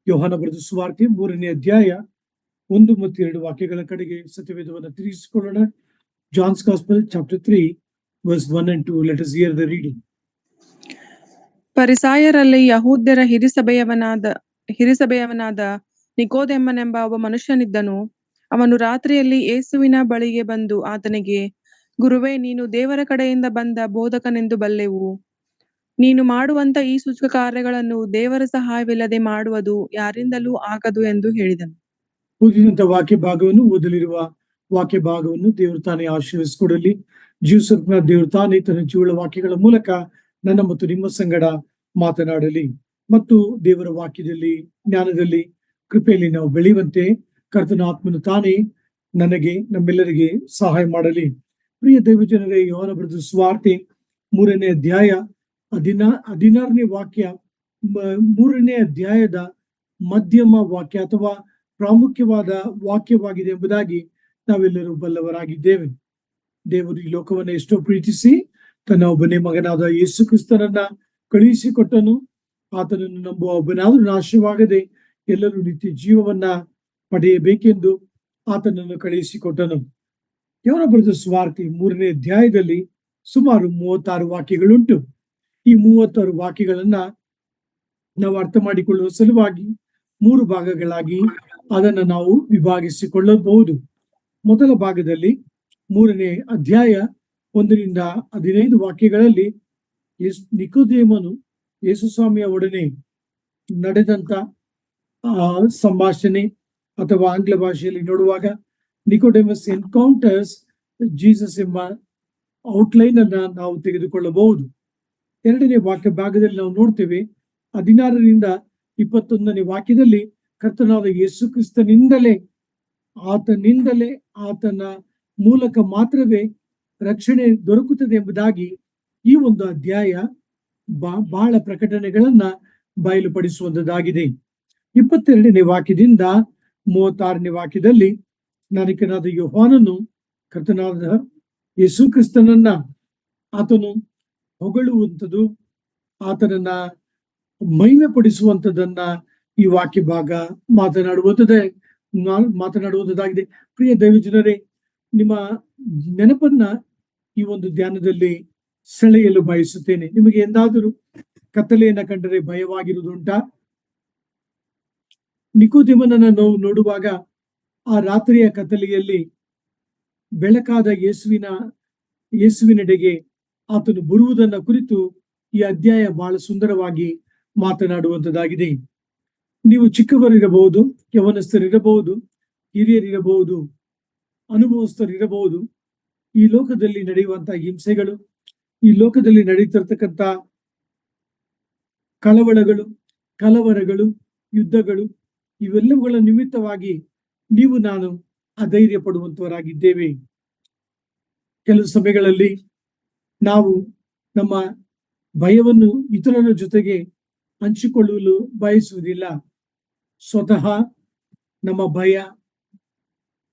ಯೋಹಾನ ಬರೆದ ಸುವಾರ್ತೆ 3ನೇ ಅಧ್ಯಾಯ 1 ಮತ್ತು 2 ವಾಕ್ಯಗಳ ಕಡೆಗೆ ಸತ್ಯವೇದವನ್ನು ತಿರುಗಿಸಿಕೊಳ್ಳೋಣ. John's Gospel chapter 3 verse 1 and 2. Let us hear the reading. ಫರಿಸಾಯರಲ್ಲಿ ಯಹೂದ್ಯರ ಹಿರಿಸಭೆಯವನಾದ ನಿಕೋದೆಮನೆಂಬ ಒಬ್ಬ ಮನುಷ್ಯನಿದ್ದನು. ಅವನು ರಾತ್ರಿಯಲ್ಲಿ ಯೇಸುವಿನ ಬಳಿಗೆ ಬಂದು ಆತನಿಗೆ, ಗುರುವೇ, ನೀನು ದೇವರ ಕಡೆಯಿಂದ ಬಂದ ಬೋಧಕನೆಂದು ಬಲ್ಲೆವು. ನೀನು ಮಾಡುವಂತ ಈ ಸೂಚಕ ಕಾರ್ಯಗಳನ್ನು ದೇವರ ಸಹಾಯವಿಲ್ಲದೆ ಮಾಡುವುದು ಯಾರಿಂದಲೂ ಆಗದು ಎಂದು ಹೇಳಿದನು. ಓದಿದಂತ ವಾಕ್ಯ ಭಾಗವನ್ನು ಓದಲಿರುವ ವಾಕ್ಯ ಭಾಗವನ್ನು ದೇವರು ತಾನೇ ಆಶೀರ್ವದಿಸಿಕೊಡಲಿ. ಜೀವಸ್ವರೂಪನ ದೇವರು ತಾನೇ ತನ್ನ ಜೀವಳ ವಾಕ್ಯಗಳ ಮೂಲಕ ನನ್ನ ಮತ್ತು ನಿಮ್ಮ ಸಂಗಡ ಮಾತನಾಡಲಿ ಮತ್ತು ದೇವರ ವಾಕ್ಯದಲ್ಲಿ, ಜ್ಞಾನದಲ್ಲಿ, ಕೃಪೆಯಲ್ಲಿ ನಾವು ಬೆಳೆಯುವಂತೆ ಕರ್ತನ ಆತ್ಮನು ತಾನೇ ನನಗೆ, ನಮ್ಮೆಲ್ಲರಿಗೆ ಸಹಾಯ ಮಾಡಲಿ. ಪ್ರಿಯ ದೈವಜನರೇ, ಯೋಹಾನ ಬರೆದ ಸುವಾರ್ತೆ 3ನೇ ಅಧ್ಯಾಯ 16ನೇ ವಾಕ್ಯ 3ನೇ ಅಧ್ಯಾಯದ ಮಧ್ಯಮ ವಾಕ್ಯ ಅಥವಾ ಪ್ರಾಮುಖ್ಯವಾದ ವಾಕ್ಯವಾಗಿದೆ ಎಂಬುದಾಗಿ ನಾವೆಲ್ಲರೂ ಬಲ್ಲವರಾಗಿದ್ದೇವೆ. ದೇವರು ಈ ಲೋಕವನ್ನು ಎಷ್ಟೋ ಪ್ರೀತಿಸಿ ತನ್ನ ಒಬ್ಬನೇ ಮಗನಾದ ಯೇಸು ಕ್ರಿಸ್ತನನ್ನ ಕಳುಹಿಸಿಕೊಟ್ಟನು. ಆತನನ್ನು ನಂಬುವ ಒಬ್ಬನಾದರೂ ನಾಶವಾಗದೆ ಎಲ್ಲರೂ ನಿತ್ಯ ಜೀವವನ್ನ ಪಡೆಯಬೇಕೆಂದು ಆತನನ್ನು ಕಳುಹಿಸಿಕೊಟ್ಟನು. ಯೋಹಾನ ಬರೆದ ಸುವಾರ್ತೆ 3ನೇ ಅಧ್ಯಾಯದಲ್ಲಿ ಸುಮಾರು 36 ವಾಕ್ಯಗಳುಂಟು. ಈ 36 ವಾಕ್ಯಗಳನ್ನ ನಾವು ಅರ್ಥ ಮಾಡಿಕೊಳ್ಳುವ ಸಲುವಾಗಿ 3 ಭಾಗಗಳಾಗಿ ಅದನ್ನು ನಾವು ವಿಭಾಗಿಸಿಕೊಳ್ಳಬಹುದು. ಮೊದಲ ಭಾಗದಲ್ಲಿ 3ನೇ ಅಧ್ಯಾಯ 1ರಿಂದ 15 ವಾಕ್ಯಗಳಲ್ಲಿ ನಿಕೋದೇಮನು ಯೇಸು ಸ್ವಾಮಿಯ ಒಡನೆ ನಡೆದಂತ ಸಂಭಾಷಣೆ ಅಥವಾ ಆಂಗ್ಲ ಭಾಷೆಯಲ್ಲಿ ನೋಡುವಾಗ ನಿಕೋಡೆಮಸ್ ಎನ್ಕೌಂಟರ್ಸ್ ಜೀಸಸ್ ಎಂಬ ಔಟ್ಲೈನ್ ಅನ್ನ ನಾವು ತೆಗೆದುಕೊಳ್ಳಬಹುದು. 2ನೇ ವಾಕ್ಯ ಭಾಗದಲ್ಲಿ ನಾವು ನೋಡ್ತೇವೆ 16ರಿಂದ 21ನೇ ವಾಕ್ಯದಲ್ಲಿ ಕರ್ತನಾದ ಯೇಸು ಕ್ರಿಸ್ತನಿಂದಲೇ, ಆತನ ಮೂಲಕ ಮಾತ್ರವೇ ರಕ್ಷಣೆ ದೊರಕುತ್ತದೆ ಎಂಬುದಾಗಿ ಈ ಒಂದು ಅಧ್ಯಾಯ ಬಹಳ ಪ್ರಕಟಣೆಗಳನ್ನ ಬಯಲುಪಡಿಸುವಂತದ್ದಾಗಿದೆ. 22ನೇ ವಾಕ್ಯದಿಂದ 36ನೇ ವಾಕ್ಯದಲ್ಲಿ ಸ್ನಾನಿಕನಾದ ಯೋಹಾನನು ಕರ್ತನಾದ ಯೇಸು ಕ್ರಿಸ್ತನನ್ನ ಆತನು ಹೊಗಳುವಂಥದ್ದು, ಆತನನ್ನ ಮಹಿಮೆ ಪಡಿಸುವಂಥದ್ದನ್ನ ಈ ವಾಕ್ಯ ಭಾಗ ಮಾತನಾಡುವುದಾಗಿದೆ. ಪ್ರಿಯ ದೈವಜನರೇ, ನಿಮ್ಮ ನೆನಪನ್ನ ಈ ಒಂದು ಧ್ಯಾನದಲ್ಲಿ ಸೆಳೆಯಲು ಬಯಸುತ್ತೇನೆ. ನಿಮಗೆ ಎಂದಾದರೂ ಕತ್ತಲೆಯನ್ನ ಕಂಡರೆ ಭಯವಾಗಿರುವುದುಂಟಾ? ನಿಕೋದೇಮನನ್ನ ನಾವು ನೋಡುವಾಗ ಆ ರಾತ್ರಿಯ ಕತ್ತಲೆಯಲ್ಲಿ ಬೆಳಕಾದ ಯೇಸುವಿನೆಡೆಗೆ ಆತನು ಬರುವುದನ್ನ ಕುರಿತು ಈ ಅಧ್ಯಾಯ ಬಹಳ ಸುಂದರವಾಗಿ ಮಾತನಾಡುವಂತದ್ದಾಗಿದೆ. ನೀವು ಚಿಕ್ಕವರಿರಬಹುದು, ಯವನಸ್ಥರಿರಬಹುದು, ಹಿರಿಯರಿರಬಹುದು, ಅನುಭವಸ್ಥರಿರಬಹುದು. ಈ ಲೋಕದಲ್ಲಿ ನಡೆಯುವಂತಹ ಹಿಂಸೆಗಳು, ಈ ಲೋಕದಲ್ಲಿ ನಡೀತಿರ್ತಕ್ಕಂಥ ಕಲವರಗಳು, ಯುದ್ಧಗಳು, ಇವೆಲ್ಲವುಗಳ ನಿಮಿತ್ತವಾಗಿ ನೀವು ನಾನು ಅಧೈರ್ಯ ಪಡುವಂತವರಾಗಿದ್ದೇವೆ. ಕೆಲವು ಸಮಯಗಳಲ್ಲಿ ನಾವು ನಮ್ಮ ಭಯವನ್ನು ಇತರರ ಜೊತೆಗೆ ಹಂಚಿಕೊಳ್ಳಲು ಬಯಸುವುದಿಲ್ಲ. ಸ್ವತಃ ನಮ್ಮ ಭಯ,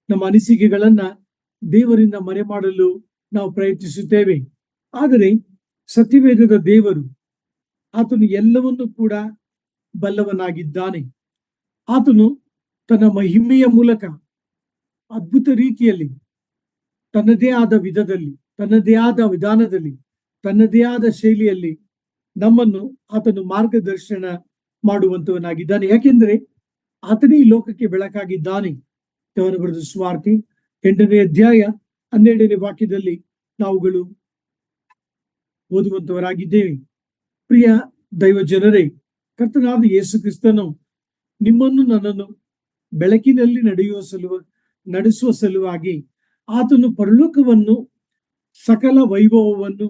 ನಮ್ಮ ಅನಿಸಿಕೆಗಳನ್ನ ದೇವರಿಂದ ಮರೆ ಮಾಡಲು ನಾವು ಪ್ರಯತ್ನಿಸುತ್ತೇವೆ. ಆದರೆ ಸತ್ಯವೇದದ ದೇವರು ಆತನು ಎಲ್ಲವನ್ನೂ ಕೂಡ ಬಲ್ಲವನಾಗಿದ್ದಾನೆ. ಆತನು ತನ್ನ ಮಹಿಮೆಯ ಮೂಲಕ ಅದ್ಭುತ ರೀತಿಯಲ್ಲಿ, ತನ್ನದೇ ಆದ ವಿಧದಲ್ಲಿ, ತನ್ನದೇ ಆದ ವಿಧಾನದಲ್ಲಿ, ತನ್ನದೇ ಆದ ಶೈಲಿಯಲ್ಲಿ ನಮ್ಮನ್ನು ಆತನು ಮಾರ್ಗದರ್ಶನ ಮಾಡುವಂತವನಾಗಿದ್ದಾನೆ. ಯಾಕೆಂದ್ರೆ ಆತನೇ ಈ ಲೋಕಕ್ಕೆ ಬೆಳಕಾಗಿದ್ದಾನೆ. ಯೋಹಾನ ಬರೆದ ಸುವಾರ್ತೆ 8ನೇ ಅಧ್ಯಾಯ 12ನೇ ವಾಕ್ಯದಲ್ಲಿ ನಾವುಗಳು ಓದುವಂತವರಾಗಿದ್ದೇವೆ. ಪ್ರಿಯ ದೈವ ಜನರೇ, ಕರ್ತನಾದ ಯೇಸು ಕ್ರಿಸ್ತನು ನಿಮ್ಮನ್ನು ನನ್ನನ್ನು ಬೆಳಕಿನಲ್ಲಿ ನಡೆಸುವ ಸಲುವಾಗಿ ಆತನು ಪರಲೋಕವನ್ನು, ಸಕಲ ವೈಭವವನ್ನು,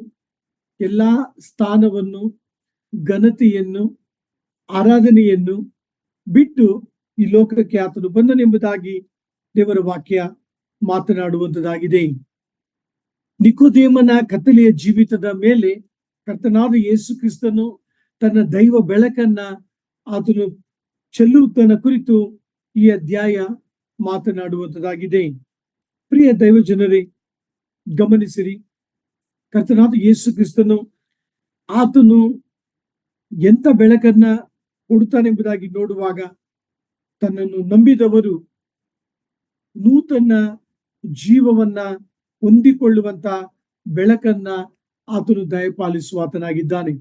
ಎಲ್ಲಾ ಸ್ಥಾನವನ್ನು, ಘನತೆಯನ್ನು, ಆರಾಧನೆಯನ್ನು ಬಿಟ್ಟು ಈ ಲೋಕಕ್ಕೆ ಆತನು ಬಂದನೆಂಬುದಾಗಿ ದೇವರ ವಾಕ್ಯ ಮಾತನಾಡುವಂತದ್ದಾಗಿದೆ. ನಿಕೋದೇಮನ ಕತ್ತಲೆಯ ಜೀವಿತದ ಮೇಲೆ ಕರ್ತನಾದ ಯೇಸು ಕ್ರಿಸ್ತನು ತನ್ನ ದೈವ ಬೆಳಕನ್ನ ಆತನು ಚೆಲ್ಲುವುದನ್ನ ಕುರಿತು ಈ ಅಧ್ಯಾಯ ಮಾತನಾಡುವಂತದ್ದಾಗಿದೆ. ಪ್ರಿಯ ದೈವ ಜನರೇ, ಗಮನಿಸಿರಿ, ಕರ್ತನಾದ ಯೇಸು ಕ್ರಿಸ್ತನು ಆತನು ಎಂತ ಬೆಳಕನ್ನ ಕೊಡುತ್ತಾನೆಂಬುದಾಗಿ ನೋಡುವಾಗ ತನ್ನನ್ನು ನಂಬಿದವರು ನೂತನ ಜೀವವನ್ನ ಹೊಂದಿಕೊಳ್ಳುವಂತ ಬೆಳಕನ್ನ ಆತನು ದಯಪಾಲಿಸುವ ಆತನಾಗಿದ್ದಾನೆ.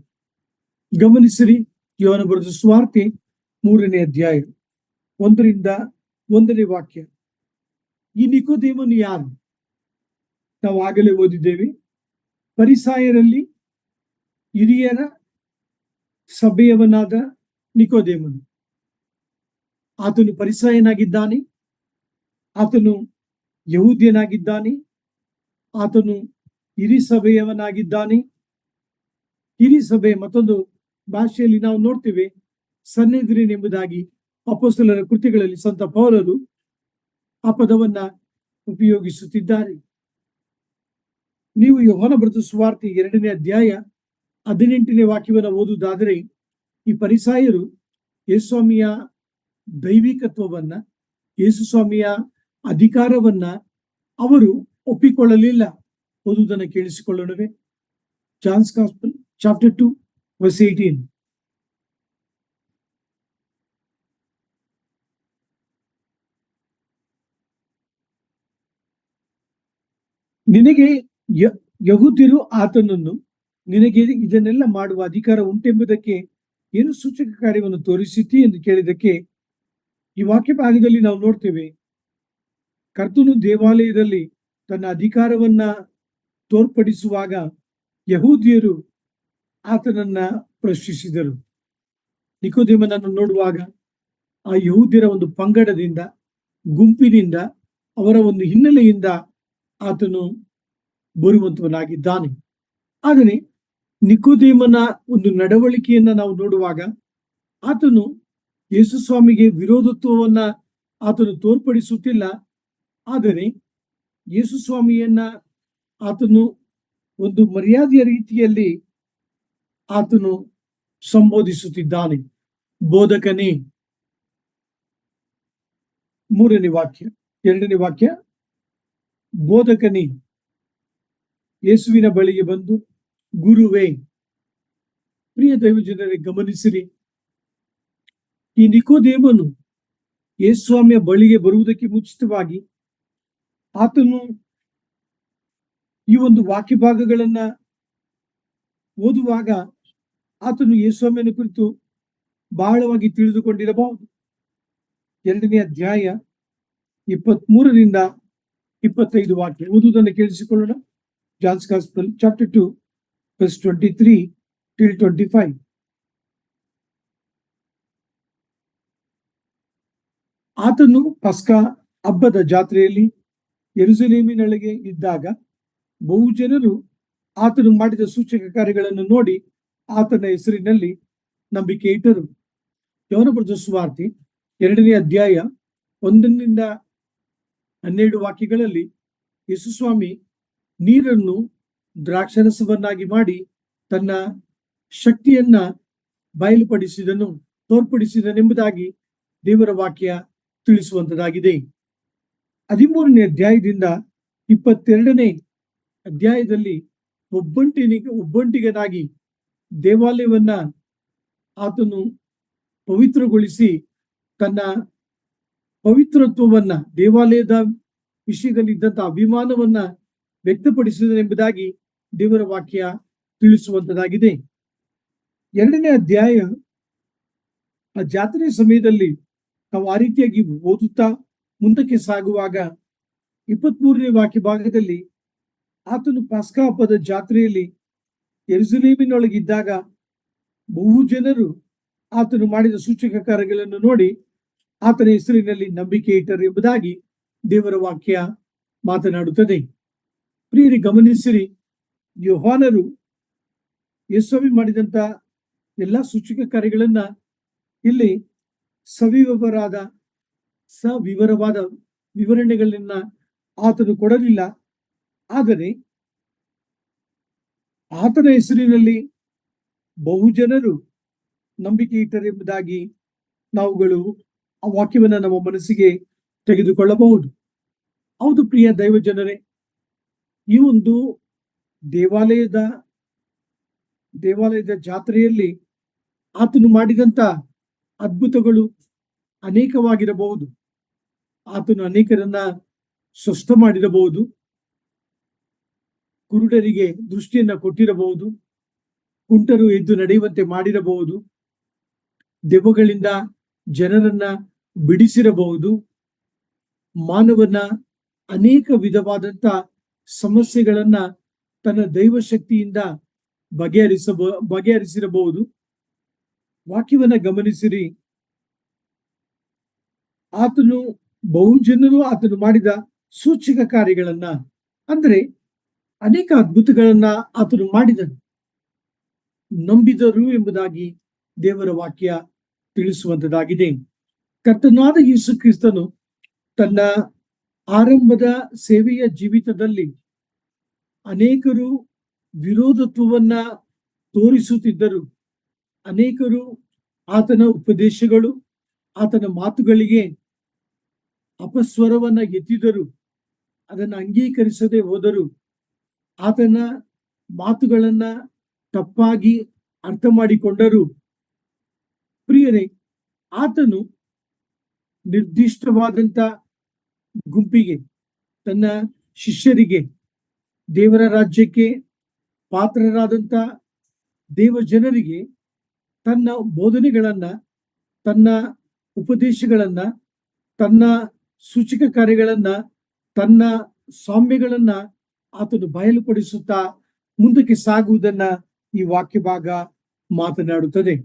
ಗಮನಿಸಿರಿ, ಯೋಹನ ಬರೆದ ಸುವಾರ್ತೆ 3ನೇ ಅಧ್ಯಾಯ 1ರಿಂದ 1ನೇ ವಾಕ್ಯ. ಈ ನಿಕೋದೇಮನು ಯಾರು? ನಾವು ಆಗಲೇ ಓದಿದ್ದೇವೆ. ಫರಿಸಾಯರಲ್ಲಿ ಹಿರಿಯರ ಸಭೆಯವನಾದ ನಿಕೋದೇಮನು. ಆತನು ಫರಿಸಾಯನಾಗಿದ್ದಾನೆ, ಆತನು ಯಹೂದ್ಯನಾಗಿದ್ದಾನೆ, ಆತನು ಹಿರಿ ಸಭೆಯವನಾಗಿದ್ದಾನೆ. ಹಿರಿ ಸಭೆ ಮತ್ತೊಂದು ಭಾಷೆಯಲ್ಲಿ ನಾವು ನೋಡ್ತೇವೆ ಸನ್ನೆದ್ರಿನ್ ಎಂಬುದಾಗಿ ಅಪೊಸ್ತಲರ ಕೃತಿಗಳಲ್ಲಿ ಸಂತ ಪೌಲರು ಆ ಪದವನ್ನ ಉಪಯೋಗಿಸುತ್ತಿದ್ದಾರೆ. ನೀವು ಯೋಹನ ಬರೆದ ಸುವಾರ್ತೆ 2ನೇ ಅಧ್ಯಾಯ 18ನೇ ವಾಕ್ಯವನ್ನು ಓದುವುದಾದರೆ, ಈ ಫರಿಸಾಯರು ಯೇಸುಸ್ವಾಮಿಯ ದೈವಿಕತ್ವವನ್ನ, ಯೇಸುಸ್ವಾಮಿಯ ಅಧಿಕಾರವನ್ನ ಅವರು ಒಪ್ಪಿಕೊಳ್ಳಲಿಲ್ಲ. ಓದುವುದನ್ನು ಕೇಳಿಸಿಕೊಳ್ಳೋಣವೇ. John's gospel chapter 2 verse 18. ನಿನಗೆ ಯಹೂದ್ಯರು ಆತನನ್ನು ನಿನಗೆ ಇದನ್ನೆಲ್ಲ ಮಾಡುವ ಅಧಿಕಾರ ಉಂಟೆಂಬುದಕ್ಕೆ ಏನು ಸೂಚಕ ಕಾರ್ಯವನ್ನು ತೋರಿಸಿತಿ ಎಂದು ಕೇಳಿದಕ್ಕೆ, ಈ ವಾಕ್ಯ ಭಾಗದಲ್ಲಿ ನಾವು ನೋಡ್ತೇವೆ, ಕರ್ತನು ದೇವಾಲಯದಲ್ಲಿ ತನ್ನ ಅಧಿಕಾರವನ್ನ ತೋರ್ಪಡಿಸುವಾಗ ಯಹೂದ್ಯರು ಆತನನ್ನ ಪ್ರಶ್ನಿಸಿದರು. ನಿಕೋದೇಮನನ್ನು ನೋಡುವಾಗ ಆ ಯಹೂದ್ಯರ ಒಂದು ಪಂಗಡದಿಂದ, ಗುಂಪಿನಿಂದ, ಅವರ ಒಂದು ಹಿನ್ನೆಲೆಯಿಂದ ಆತನು ಬರುವಂತವನಾಗಿದ್ದಾನೆ. ಆದರೆ ನಿಕೋದೇಮನ ಒಂದು ನಡವಳಿಕೆಯನ್ನ ನಾವು ನೋಡುವಾಗ ಆತನು ಯೇಸುಸ್ವಾಮಿಗೆ ವಿರೋಧತ್ವವನ್ನ ಆತನು ತೋರ್ಪಡಿಸುತ್ತಿಲ್ಲ. ಆದರೆ ಯೇಸುಸ್ವಾಮಿಯನ್ನ ಆತನು ಒಂದು ಮರ್ಯಾದೆಯ ರೀತಿಯಲ್ಲಿ ಆತನು ಸಂಬೋಧಿಸುತ್ತಿದ್ದಾನೆ. ಬೋಧಕನೇ, 3ನೇ ವಾಕ್ಯ 2ನೇ ವಾಕ್ಯ, ಬೋಧಕನೇ ಯೇಸುವಿನ ಬಳಿಗೆ ಬಂದು ಗುರುವೇ. ಪ್ರಿಯ ದೈವಜನರೇ, ಗಮನಿಸಿರಿ, ಈ ನಿಕೋದೇಮನು ಯೇಸುಸ್ವಾಮಿಯ ಬಳಿಗೆ ಬರುವುದಕ್ಕೆ ಮುಂಚಿತವಾಗಿ ಆತನು ಈ ಒಂದು ವಾಕ್ಯ ಭಾಗಗಳನ್ನ ಓದುವಾಗ ಆತನು ಯೇಸುಸ್ವಾಮಿಯ ಕುರಿತು ಬಹಳವಾಗಿ ತಿಳಿದುಕೊಂಡಿರಬಹುದು. 2ನೇ ಅಧ್ಯಾಯ 23ರಿಂದ 25 ವಾಕ್ಯ ಓದುವುದನ್ನು ಕೇಳಿಸಿಕೊಳ್ಳೋಣ. John's gospel chapter 2 verse 23 till 25. ಆತನು ಪಸ್ಕಾ ಹಬ್ಬದ ಜಾತ್ರೆಯಲ್ಲಿ ಯೆರೂಸಲೇಮಿನೊಳಗೆ ಇದ್ದಾಗ ಬಹುಜನರು ಆತನು ಮಾಡಿದ ಸೂಚಕ ಕಾರ್ಯಗಳನ್ನು ನೋಡಿ ಆತನ ಹೆಸರಿನಲ್ಲಿ ನಂಬಿಕೆ ಇಟ್ಟರು. ಯೋಹನ ಬರೆದ ಸುವಾರ್ತೆ 2ನೇ ಅಧ್ಯಾಯ 1ರಿಂದ 12 ವಾಕ್ಯಗಳಲ್ಲಿ ಯೇಸುಸ್ವಾಮಿ ನೀರನ್ನು ದ್ರಾಕ್ಷರಸವನ್ನಾಗಿ ಮಾಡಿ ತನ್ನ ಶಕ್ತಿಯನ್ನ ಬಯಲುಪಡಿಸಿದನು, ತೋರ್ಪಡಿಸಿದನೆಂಬುದಾಗಿ ದೇವರ ವಾಕ್ಯ ತಿಳಿಸುವಂತದಾಗಿದೆ. 13ನೇ ಅಧ್ಯಾಯದಿಂದ 22ನೇ ಅಧ್ಯಾಯದಲ್ಲಿ ಒಬ್ಬಂಟಿಗನಾಗಿ ದೇವಾಲಯವನ್ನ ಆತನು ಪವಿತ್ರಗೊಳಿಸಿ ತನ್ನ ಪವಿತ್ರತ್ವವನ್ನ, ದೇವಾಲಯದ ವಿಷಯದಲ್ಲಿದ್ದಂತಹ ಅಭಿಮಾನವನ್ನ ವ್ಯಕ್ತಪಡಿಸಿದನೆಂಬುದಾಗಿ ದೇವರ ವಾಕ್ಯ ತಿಳಿಸುವಂತದಾಗಿದೆ. 2ನೇ ಅಧ್ಯಾಯ ಆ ಜಾತ್ರೆಯ ಸಮಯದಲ್ಲಿ ನಾವು ಆ ರೀತಿಯಾಗಿ ಓದುತ್ತಾ ಮುಂದಕ್ಕೆ ಸಾಗುವಾಗ 23ನೇ ವಾಕ್ಯ ಭಾಗದಲ್ಲಿ ಆತನು ಪಸ್ಕಾ ಹಬ್ಬದ ಜಾತ್ರೆಯಲ್ಲಿ ಯೆರೂಸಲೇಮಿನೊಳಗಿದ್ದಾಗ ಬಹು ಜನರು ಆತನು ಮಾಡಿದ ಸೂಚಕ ಕಾರ್ಯಗಳನ್ನು ನೋಡಿ ಆತನ ಹೆಸರಿನಲ್ಲಿ ನಂಬಿಕೆ ಇಟ್ಟರು ಎಂಬುದಾಗಿ ದೇವರ ವಾಕ್ಯ ಮಾತನಾಡುತ್ತದೆ. ಪ್ರಿಯರೇ, ಗಮನಿಸಿರಿ, ಯೋಹಾನರು ಯೇಸುಸ್ವಾಮಿ ಮಾಡಿದಂತ ಎಲ್ಲಾ ಸೂಚಕ ಕಾರ್ಯಗಳನ್ನ ಇಲ್ಲಿ ಸವಿವರವಾದ ವಿವರಣೆಗಳನ್ನ ಆತನು ಕೊಡಲಿಲ್ಲ. ಆದರೆ ಆತನ ಹೆಸರಿನಲ್ಲಿ ಬಹುಜನರು ನಂಬಿಕೆ ಇಟ್ಟರೆಂಬುದಾಗಿ ನಾವುಗಳು ಆ ವಾಕ್ಯವನ್ನ ನಮ್ಮ ಮನಸ್ಸಿಗೆ ತೆಗೆದುಕೊಳ್ಳಬಹುದು. ಹೌದು ಪ್ರಿಯ ದೈವ ಜನರೇ, ಈ ಒಂದು ದೇವಾಲಯದ ಜಾತ್ರೆಯಲ್ಲಿ ಆತನು ಮಾಡಿದಂತ ಅದ್ಭುತಗಳು, ಅನೇಕವಾಗಿರಬಹುದು. ಆತನು ಅನೇಕರನ್ನ ಸ್ವಸ್ಥ ಮಾಡಿರಬಹುದು, ಕುರುಡರಿಗೆ ದೃಷ್ಟಿಯನ್ನ ಕೊಟ್ಟಿರಬಹುದು, ಕುಂಟರು ಎದ್ದು ನಡೆಯುವಂತೆ ಮಾಡಿರಬಹುದು, ದೆವ್ವಗಳಿಂದ ಜನರನ್ನ ಬಿಡಿಸಿರಬಹುದು, ಮಾನವನ ಅನೇಕ ವಿಧವಾದಂತ ಸಮಸ್ಯೆಗಳನ್ನ ತನ್ನ ದೈವ ಶಕ್ತಿಯಿಂದ ಬಗೆಹರಿಸಿರಬಹುದು. ವಾಕ್ಯವನ್ನ ಗಮನಿಸಿರಿ. ಆತನು ಬಹುಜನರು ಆತನು ಮಾಡಿದ ಸೂಚಕ ಕಾರ್ಯಗಳನ್ನ, ಅಂದ್ರೆ ಅನೇಕ ಅದ್ಭುತಗಳನ್ನ ಆತನು ಮಾಡಿದನು, ನಂಬಿದರು ಎಂಬುದಾಗಿ ದೇವರ ವಾಕ್ಯ ತಿಳಿಸುವಂತದಾಗಿದೆ. ಕರ್ತನಾದ ಯೇಸು ಕ್ರಿಸ್ತನು ತನ್ನ ಆರಂಭದ ಸೇವೆಯ ಜೀವಿತದಲ್ಲಿ ಅನೇಕರು ವಿರೋಧತ್ವವನ್ನ ತೋರಿಸುತ್ತಿದ್ದರು. ಅನೇಕರು ಆತನ ಉಪದೇಶಗಳು, ಆತನ ಮಾತುಗಳಿಗೆ ಅಪಸ್ವರವನ್ನ ಎತ್ತಿದರು, ಅದನ್ನು ಅಂಗೀಕರಿಸದೆ ಹೋದರು, ಆತನ ಮಾತುಗಳನ್ನ ತಪ್ಪಾಗಿ ಅರ್ಥ ಮಾಡಿಕೊಂಡರು. ಪ್ರಿಯರೇ, ಆತನು ನಿರ್ದಿಷ್ಟವಾದಂತ ಗುಂಪಿಗೆ, ತನ್ನ ಶಿಷ್ಯರಿಗೆ, ದೇವರ ರಾಜ್ಯಕ್ಕೆ ಪಾತ್ರರಾದಂತ ದೇವ ಜನರಿಗೆ ತನ್ನ ಬೋಧನೆಗಳನ್ನ, ತನ್ನ ಉಪದೇಶಗಳನ್ನ, ತನ್ನ ಸೂಚಕ ಕಾರ್ಯಗಳನ್ನ, ತನ್ನ ಸಾಮ್ಯಗಳನ್ನ ಆತನು ಬಯಲುಪಡಿಸುತ್ತಾ ಮುಂದಕ್ಕೆ ಸಾಗುವುದನ್ನ ಈ ವಾಕ್ಯ ಭಾಗ ಮಾತನಾಡುತ್ತದೆ.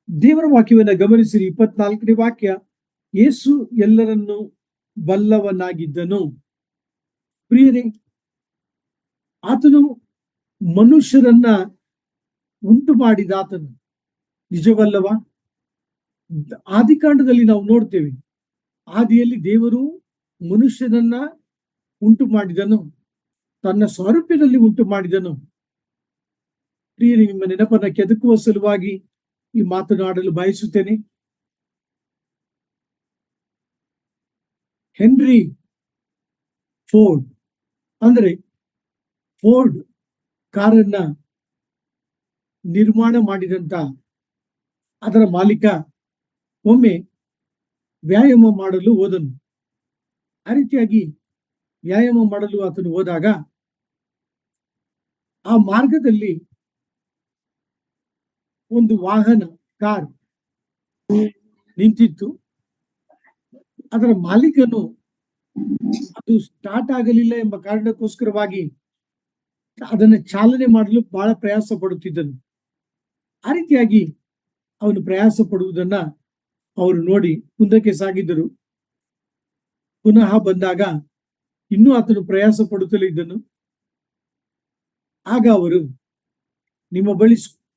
ದೇವರ ವಾಕ್ಯವನ್ನ ಗಮನಿಸಿರಿ. 24ನೇ ವಾಕ್ಯ, ಯೇಸು ಎಲ್ಲರನ್ನು ಬಲ್ಲವನಾಗಿದ್ದನು. ಪ್ರಿಯರೇ, ಆತನು ಮನುಷ್ಯರನ್ನ ಉಂಟು ಮಾಡಿದ ಆತನು, ನಿಜವಲ್ಲವ? ಆದಿಕಾಂಡದಲ್ಲಿ ನಾವು ನೋಡ್ತೇವೆ, ಆದಿಯಲ್ಲಿ ದೇವರು ಮನುಷ್ಯನನ್ನ ಉಂಟು ಮಾಡಿದನು, ತನ್ನ ಸ್ವರೂಪದಲ್ಲಿ ಉಂಟು ಮಾಡಿದನು. ಪ್ರಿಯರೇ, ನಿಮ್ಮ ನೆನಪನ್ನ ಕೆದಕುವ ಸಲುವಾಗಿ ಈ ಮಾತನಾಡಲು ಬಯಸುತ್ತೇನೆ. ಹೆನ್ರಿ ಫೋರ್ಡ್, ಅಂದ್ರೆ ಫೋರ್ಡ್ ಕಾರನ್ನ ನಿರ್ಮಾಣ ಮಾಡಿದಂತ ಅದರ ಮಾಲೀಕ ಒಮ್ಮೆ ವ್ಯಾಯಾಮ ಮಾಡಲು ಹೋದನು. ಆ ರೀತಿಯಾಗಿ ವ್ಯಾಯಾಮ ಮಾಡಲು ಆತನು ಹೋದಾಗ ಆ ಮಾರ್ಗದಲ್ಲಿ ಒಂದು ವಾಹನ, ಕಾರ್ ನಿಂತಿತ್ತು. ಅದರ ಮಾಲೀಕನು ಅದು ಸ್ಟಾರ್ಟ್ ಆಗಲಿಲ್ಲ ಎಂಬ ಕಾರಣಕ್ಕೋಸ್ಕರವಾಗಿ ಅದನ್ನ ಚಾಲನೆ ಮಾಡಲು ಬಹಳ ಪ್ರಯಾಸ ಪಡುತ್ತಿದ್ದನು. ಆ ರೀತಿಯಾಗಿ ಅವನು ಪ್ರಯಾಸ ಪಡುವುದನ್ನ ಅವರು ನೋಡಿ ಮುಂದಕ್ಕೆ ಸಾಗಿದ್ದರು. ಪುನಃ ಬಂದಾಗ ಇನ್ನೂ ಆತನು ಪ್ರಯಾಸ ಪಡುತ್ತಲೇ ಇದ್ದನು. ಆಗ ಅವರು, ನಿಮ್ಮ ಬಳಿ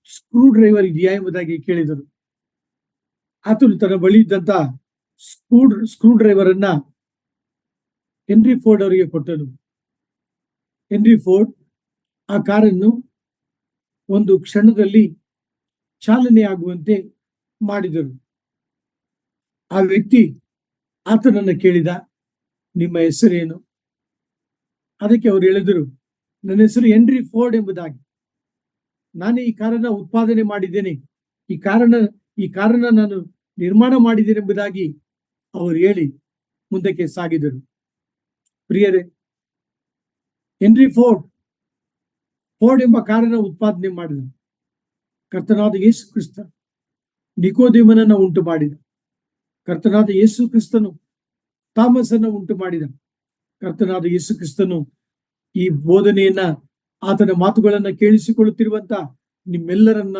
ಸ್ಕ್ರೂ ಡ್ರೈವರ್ ಇದೆಯಾ ಎಂಬುದಾಗಿ ಕೇಳಿದರು. ಆತನು ತನ್ನ ಬಳಿ ಇದ್ದಂತ ಸ್ಕ್ರೂ ಡ್ರೈವರ್ ಅನ್ನ ಹೆನ್ರಿ ಫೋರ್ಡ್ ಅವರಿಗೆ ಕೊಟ್ಟನು. ಹೆನ್ರಿ ಫೋರ್ಡ್ ಆ ಕಾರನ್ನು ಒಂದು ಕ್ಷಣದಲ್ಲಿ ಚಾಲನೆ ಆಗುವಂತೆ ಮಾಡಿದರು. ಆ ವ್ಯಕ್ತಿ ಆತನನ್ನ ಕೇಳಿದ, ನಿಮ್ಮ ಹೆಸರೇನು? ಅದಕ್ಕೆ ಅವರು ಹೇಳಿದರು, ನನ್ನ ಹೆಸರು ಹೆನ್ರಿ ಫೋರ್ಡ್ ಎಂಬುದಾಗಿ, ನಾನೇ ಈ ಕಾರನ್ನ ಉತ್ಪಾದನೆ ಮಾಡಿದ್ದೇನೆ, ಈ ಕಾರನ್ನ ನಾನು ನಿರ್ಮಾಣ ಮಾಡಿದ್ದೇನೆ ಎಂಬುದಾಗಿ ಅವರು ಹೇಳಿ ಮುಂದಕ್ಕೆ ಸಾಗಿದರು. ಪ್ರಿಯರೇ, ಹೆನ್ರಿ ಫೋರ್ಡ್ ಎಂಬ ಕಾರನ್ನ ಉತ್ಪಾದನೆ ಮಾಡಿದ ಕರ್ತನಾದ ಯೇಸು ಕ್ರಿಸ್ತ ನಿಕೋದೇಮನನ್ನ ಉಂಟು ಮಾಡಿದ. ಕರ್ತನಾದ ಯೇಸು ಕ್ರಿಸ್ತನು ಥಾಮಸ್ ಅನ್ನ ಉಂಟು ಮಾಡಿದ. ಕರ್ತನಾದ ಯೇಸು ಕ್ರಿಸ್ತನು ಈ ಬೋಧನೆಯನ್ನ, ಆತನ ಮಾತುಗಳನ್ನ ಕೇಳಿಸಿಕೊಳ್ಳುತ್ತಿರುವಂತ ನಿಮ್ಮೆಲ್ಲರನ್ನ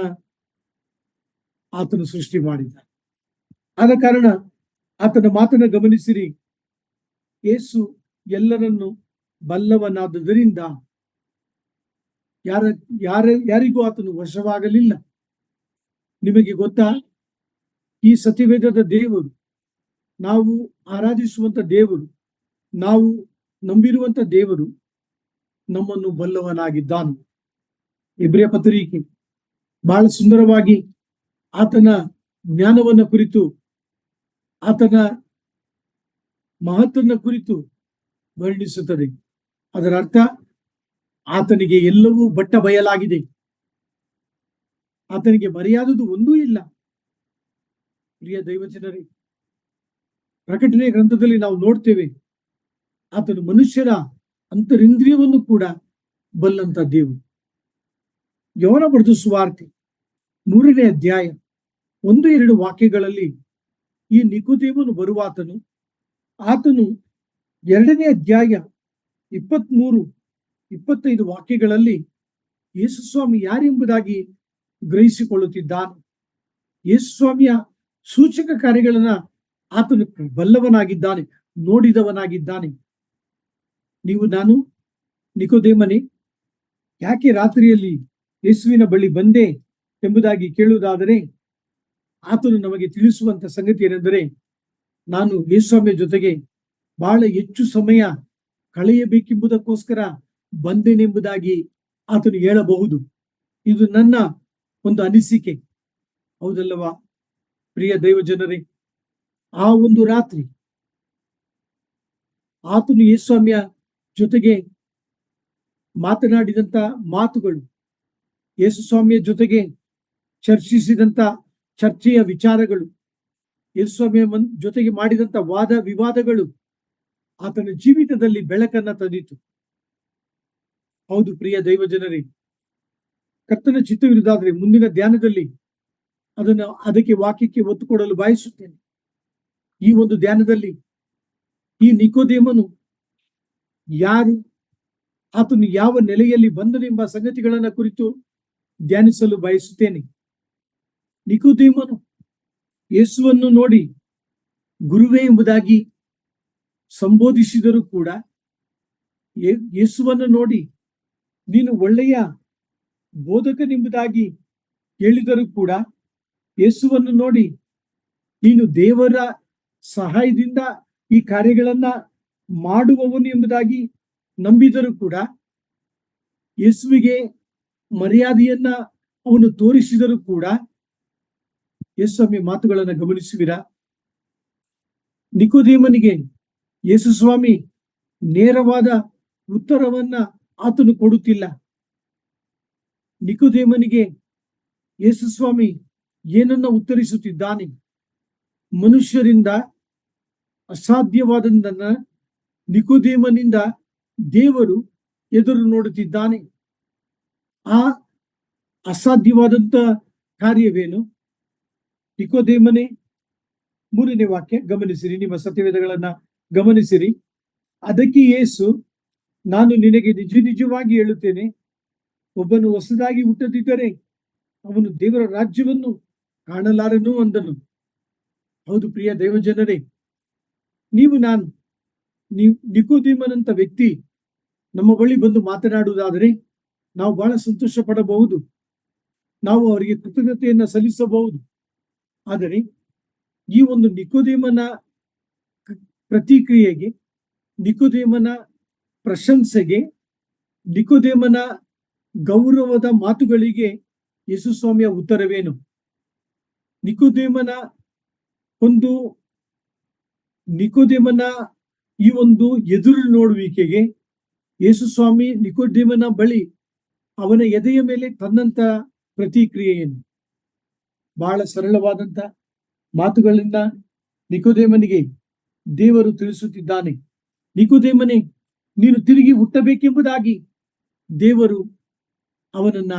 ಆತನು ಸೃಷ್ಟಿ ಮಾಡಿದ. ಆದ ಕಾರಣ ಆತನ ಮಾತನ್ನ ಗಮನಿಸಿರಿ. ಯೇಸು ಎಲ್ಲರನ್ನು ಬಲ್ಲವನಾದುದರಿಂದ ಯಾರಿಗೂ ಆತನು ವಶವಾಗಲಿಲ್ಲ. ನಿಮಗೆ ಗೊತ್ತಾ, ಈ ಸತ್ಯವೇದದ ದೇವರು, ನಾವು ಆರಾಧಿಸುವಂತ ದೇವರು, ನಾವು ನಂಬಿರುವಂತ ದೇವರು ನಮ್ಮನ್ನು ಬಲ್ಲವನಾಗಿದ್ದಾನೆ. ಇಬ್ರಿಯ ಪತ್ರಿಕೆ ಬಹಳ ಸುಂದರವಾಗಿ ಆತನ ಜ್ಞಾನವನ್ನ ಕುರಿತು, ಆತನ ಮಹತ್ವನ ಕುರಿತು ವರ್ಣಿಸುತ್ತದೆ. ಅದರ ಅರ್ಥ, ಆತನಿಗೆ ಎಲ್ಲವೂ ಬಟ್ಟ ಬಯಲಾಗಿದೆ, ಆತನಿಗೆ ಮರೆಯಾದುದು ಒಂದೂ ಇಲ್ಲ. ಪ್ರಿಯ ದೈವಜನರೇ, ಪ್ರಕಟಣೆ ಗ್ರಂಥದಲ್ಲಿ ನಾವು ನೋಡ್ತೇವೆ, ಆತನು ಮನುಷ್ಯರ ಅಂತರಿಂದ್ರಿಯವನ್ನು ಕೂಡ ಬಲ್ಲಂತ ದೇವರು. ಯೋನ ಬರೆದ ಸುವಾರ್ತೆ 3ನೇ ಅಧ್ಯಾಯ 1-2 ವಾಕ್ಯಗಳಲ್ಲಿ ಈ ನಿಕೋದೇಮನು ಬರುವಾತನು, ಆತನು 2ನೇ ಅಧ್ಯಾಯ 23-25 ವಾಕ್ಯಗಳಲ್ಲಿ ಯೇಸುಸ್ವಾಮಿ ಯಾರೆಂಬುದಾಗಿ ಗ್ರಹಿಸಿಕೊಳ್ಳುತ್ತಿದ್ದಾನೆ. ಯೇಸುಸ್ವಾಮಿಯ ಸೂಚಕ ಕಾರ್ಯಗಳನ್ನ ಆತನು ಬಲ್ಲವನಾಗಿದ್ದಾನೆ, ನೋಡಿದವನಾಗಿದ್ದಾನೆ. ನೀವು ನಾನು ನಿಕೋದೇಮನೇ, ಯಾಕೆ ರಾತ್ರಿಯಲ್ಲಿ ಯೇಸುವಿನ ಬಳಿ ಬಂದೆ ಎಂಬುದಾಗಿ ಕೇಳುವುದಾದರೆ, ಆತನು ನಮಗೆ ತಿಳಿಸುವಂತ ಸಂಗತಿ ಏನೆಂದರೆ, ನಾನು ಯೇಸುಸ್ವಾಮಿಯ ಜೊತೆಗೆ ಬಹಳ ಹೆಚ್ಚು ಸಮಯ ಕಳೆಯಬೇಕೆಂಬುದಕ್ಕೋಸ್ಕರ ಬಂದೇನೆಂಬುದಾಗಿ ಆತನು ಹೇಳಬಹುದು. ಇದು ನನ್ನ ಒಂದು ಅನಿಸಿಕೆ, ಹೌದಲ್ಲವಾ ಪ್ರಿಯ ದೈವ ಜನರೇ? ಆ ಒಂದು ರಾತ್ರಿ ಆತನು ಯೇಸುಸ್ವಾಮಿಯ ಜೊತೆಗೆ ಮಾತನಾಡಿದಂತ ಮಾತುಗಳು, ಯೇಸುಸ್ವಾಮಿಯ ಜೊತೆಗೆ ಚರ್ಚಿಸಿದಂತ ಚರ್ಚೆಯ ವಿಚಾರಗಳು, ಯೇಸುಸ್ವಾಮಿಯ ಜೊತೆಗೆ ಮಾಡಿದಂತ ವಾದ ವಿವಾದಗಳು ಆತನ ಜೀವಿತದಲ್ಲಿ ಬೆಳಕನ್ನ ತಂದಿತು. ಹೌದು ಪ್ರಿಯ ದೈವ ಜನರೇ, ಕರ್ತನ ಚಿತ್ತವಿರುವುದಾದರೆ ಮುಂದಿನ ಧ್ಯಾನದಲ್ಲಿ ಅದಕ್ಕೆ ವಾಕ್ಯಕ್ಕೆ ಒತ್ತು ಕೊಡಲು ಬಯಸುತ್ತೇನೆ. ಈ ಒಂದು ಧ್ಯಾನದಲ್ಲಿ ಈ ನಿಕೋದೇಮನು ಯಾರು, ಆತನು ಯಾವ ನೆಲೆಯಲ್ಲಿ ಬಂದನೆಂಬ ಸಂಗತಿಗಳನ್ನ ಕುರಿತು ಧ್ಯಾನಿಸಲು ಬಯಸುತ್ತೇನೆ. ನಿಕೋದೇಮನು ಯೇಸುವನ್ನು ನೋಡಿ ಗುರುವೇ ಎಂಬುದಾಗಿ ಸಂಬೋಧಿಸಿದರೂ ಕೂಡ, ಯೇಸುವನ್ನು ನೋಡಿ ನೀನು ಒಳ್ಳೆಯ ಬೋಧಕನೆಂಬುದಾಗಿ ಹೇಳಿದರೂ ಕೂಡ, ಯೇಸುವನ್ನು ನೋಡಿ ನೀನು ದೇವರ ಸಹಾಯದಿಂದ ಈ ಕಾರ್ಯಗಳನ್ನ ಮಾಡುವವನು ಎಂಬುದಾಗಿ ನಂಬಿದರೂ ಕೂಡ, ಯೇಸುವಿಗೆ ಮರ್ಯಾದೆಯನ್ನ ಅವನು ತೋರಿಸಿದರೂ ಕೂಡ, ಯೇಸುಸ್ವಾಮಿ ಮಾತುಗಳನ್ನ ಗಮನಿಸುವಿರಾ? ನಿಕೋದೇಮನಿಗೆ ಯೇಸುಸ್ವಾಮಿ ನೇರವಾದ ಉತ್ತರವನ್ನ ಆತನು ಕೊಡುತ್ತಿಲ್ಲ. ನಿಕೋದೇಮನಿಗೆ ಯೇಸುಸ್ವಾಮಿ ಏನನ್ನ ಉತ್ತರಿಸುತ್ತಿದ್ದಾನೆ? ಮನುಷ್ಯರಿಂದ ಅಸಾಧ್ಯವಾದದನ್ನ ನಿಕೋದೇಮನಿಂದ ದೇವರು ಎದುರು ನೋಡುತ್ತಿದ್ದಾನೆ. ಆ ಅಸಾಧ್ಯವಾದಂತ ಕಾರ್ಯವೇನು? ನಿಕೋದೇಮನೇ, 3ನೇ ವಾಕ್ಯ ಗಮನಿಸಿರಿ, ನಿಮ್ಮ ಸತ್ಯವೇದಗಳನ್ನ ಗಮನಿಸಿರಿ. ಅದಕ್ಕೆ ಯೇಸು, ನಾನು ನಿನಗೆ ನಿಜ ನಿಜವಾಗಿ ಹೇಳುತ್ತೇನೆ, ಒಬ್ಬನು ಹೊಸದಾಗಿ ಹುಟ್ಟದಿದ್ದರೆ ಅವನು ದೇವರ ರಾಜ್ಯವನ್ನು ಕಾಣಲಾರನು ಅಂದನು. ಹೌದು ಪ್ರಿಯ ದೈವ ಜನರೇ, ನಿಕೋದೇಮನಂತ ವ್ಯಕ್ತಿ ನಮ್ಮ ಬಳಿ ಬಂದು ಮಾತನಾಡುವುದಾದರೆ ನಾವು ಬಹಳ ಸಂತೋಷ ಪಡಬಹುದು, ನಾವು ಅವರಿಗೆ ಕೃತಜ್ಞತೆಯನ್ನ ಸಲ್ಲಿಸಬಹುದು. ಆದರೆ ಈ ಒಂದು ನಿಕೋದೇಮನ ಪ್ರತಿಕ್ರಿಯೆಗೆ, ನಿಕೋದೇಮನ ಪ್ರಶಂಸೆಗೆ, ನಿಕೋದೇಮನ ಗೌರವದ ಮಾತುಗಳಿಗೆ ಯೇಸುಸ್ವಾಮಿಯ ಉತ್ತರವೇನು? ನಿಕೋದೇಮನ ಈ ಒಂದು ಎದುರು ನೋಡುವಿಕೆಗೆ ಯೇಸುಸ್ವಾಮಿ ನಿಕೋದೇಮನ ಬಳಿ ಅವನ ಎದೆಯ ಮೇಲೆ ತನ್ನಂತ ಪ್ರತಿಕ್ರಿಯೆಯನ್ನು ಬಹಳ ಸರಳವಾದಂತ ಮಾತುಗಳಿಂದ ನಿಕೋದೇಮನಿಗೆ ದೇವರು ತಿಳಿಸುತ್ತಿದ್ದಾನೆ. ನಿಕೋದೇಮನೇ, ನೀನು ತಿರುಗಿ ಹುಟ್ಟಬೇಕೆಂಬುದಾಗಿ ದೇವರು ಅವನನ್ನ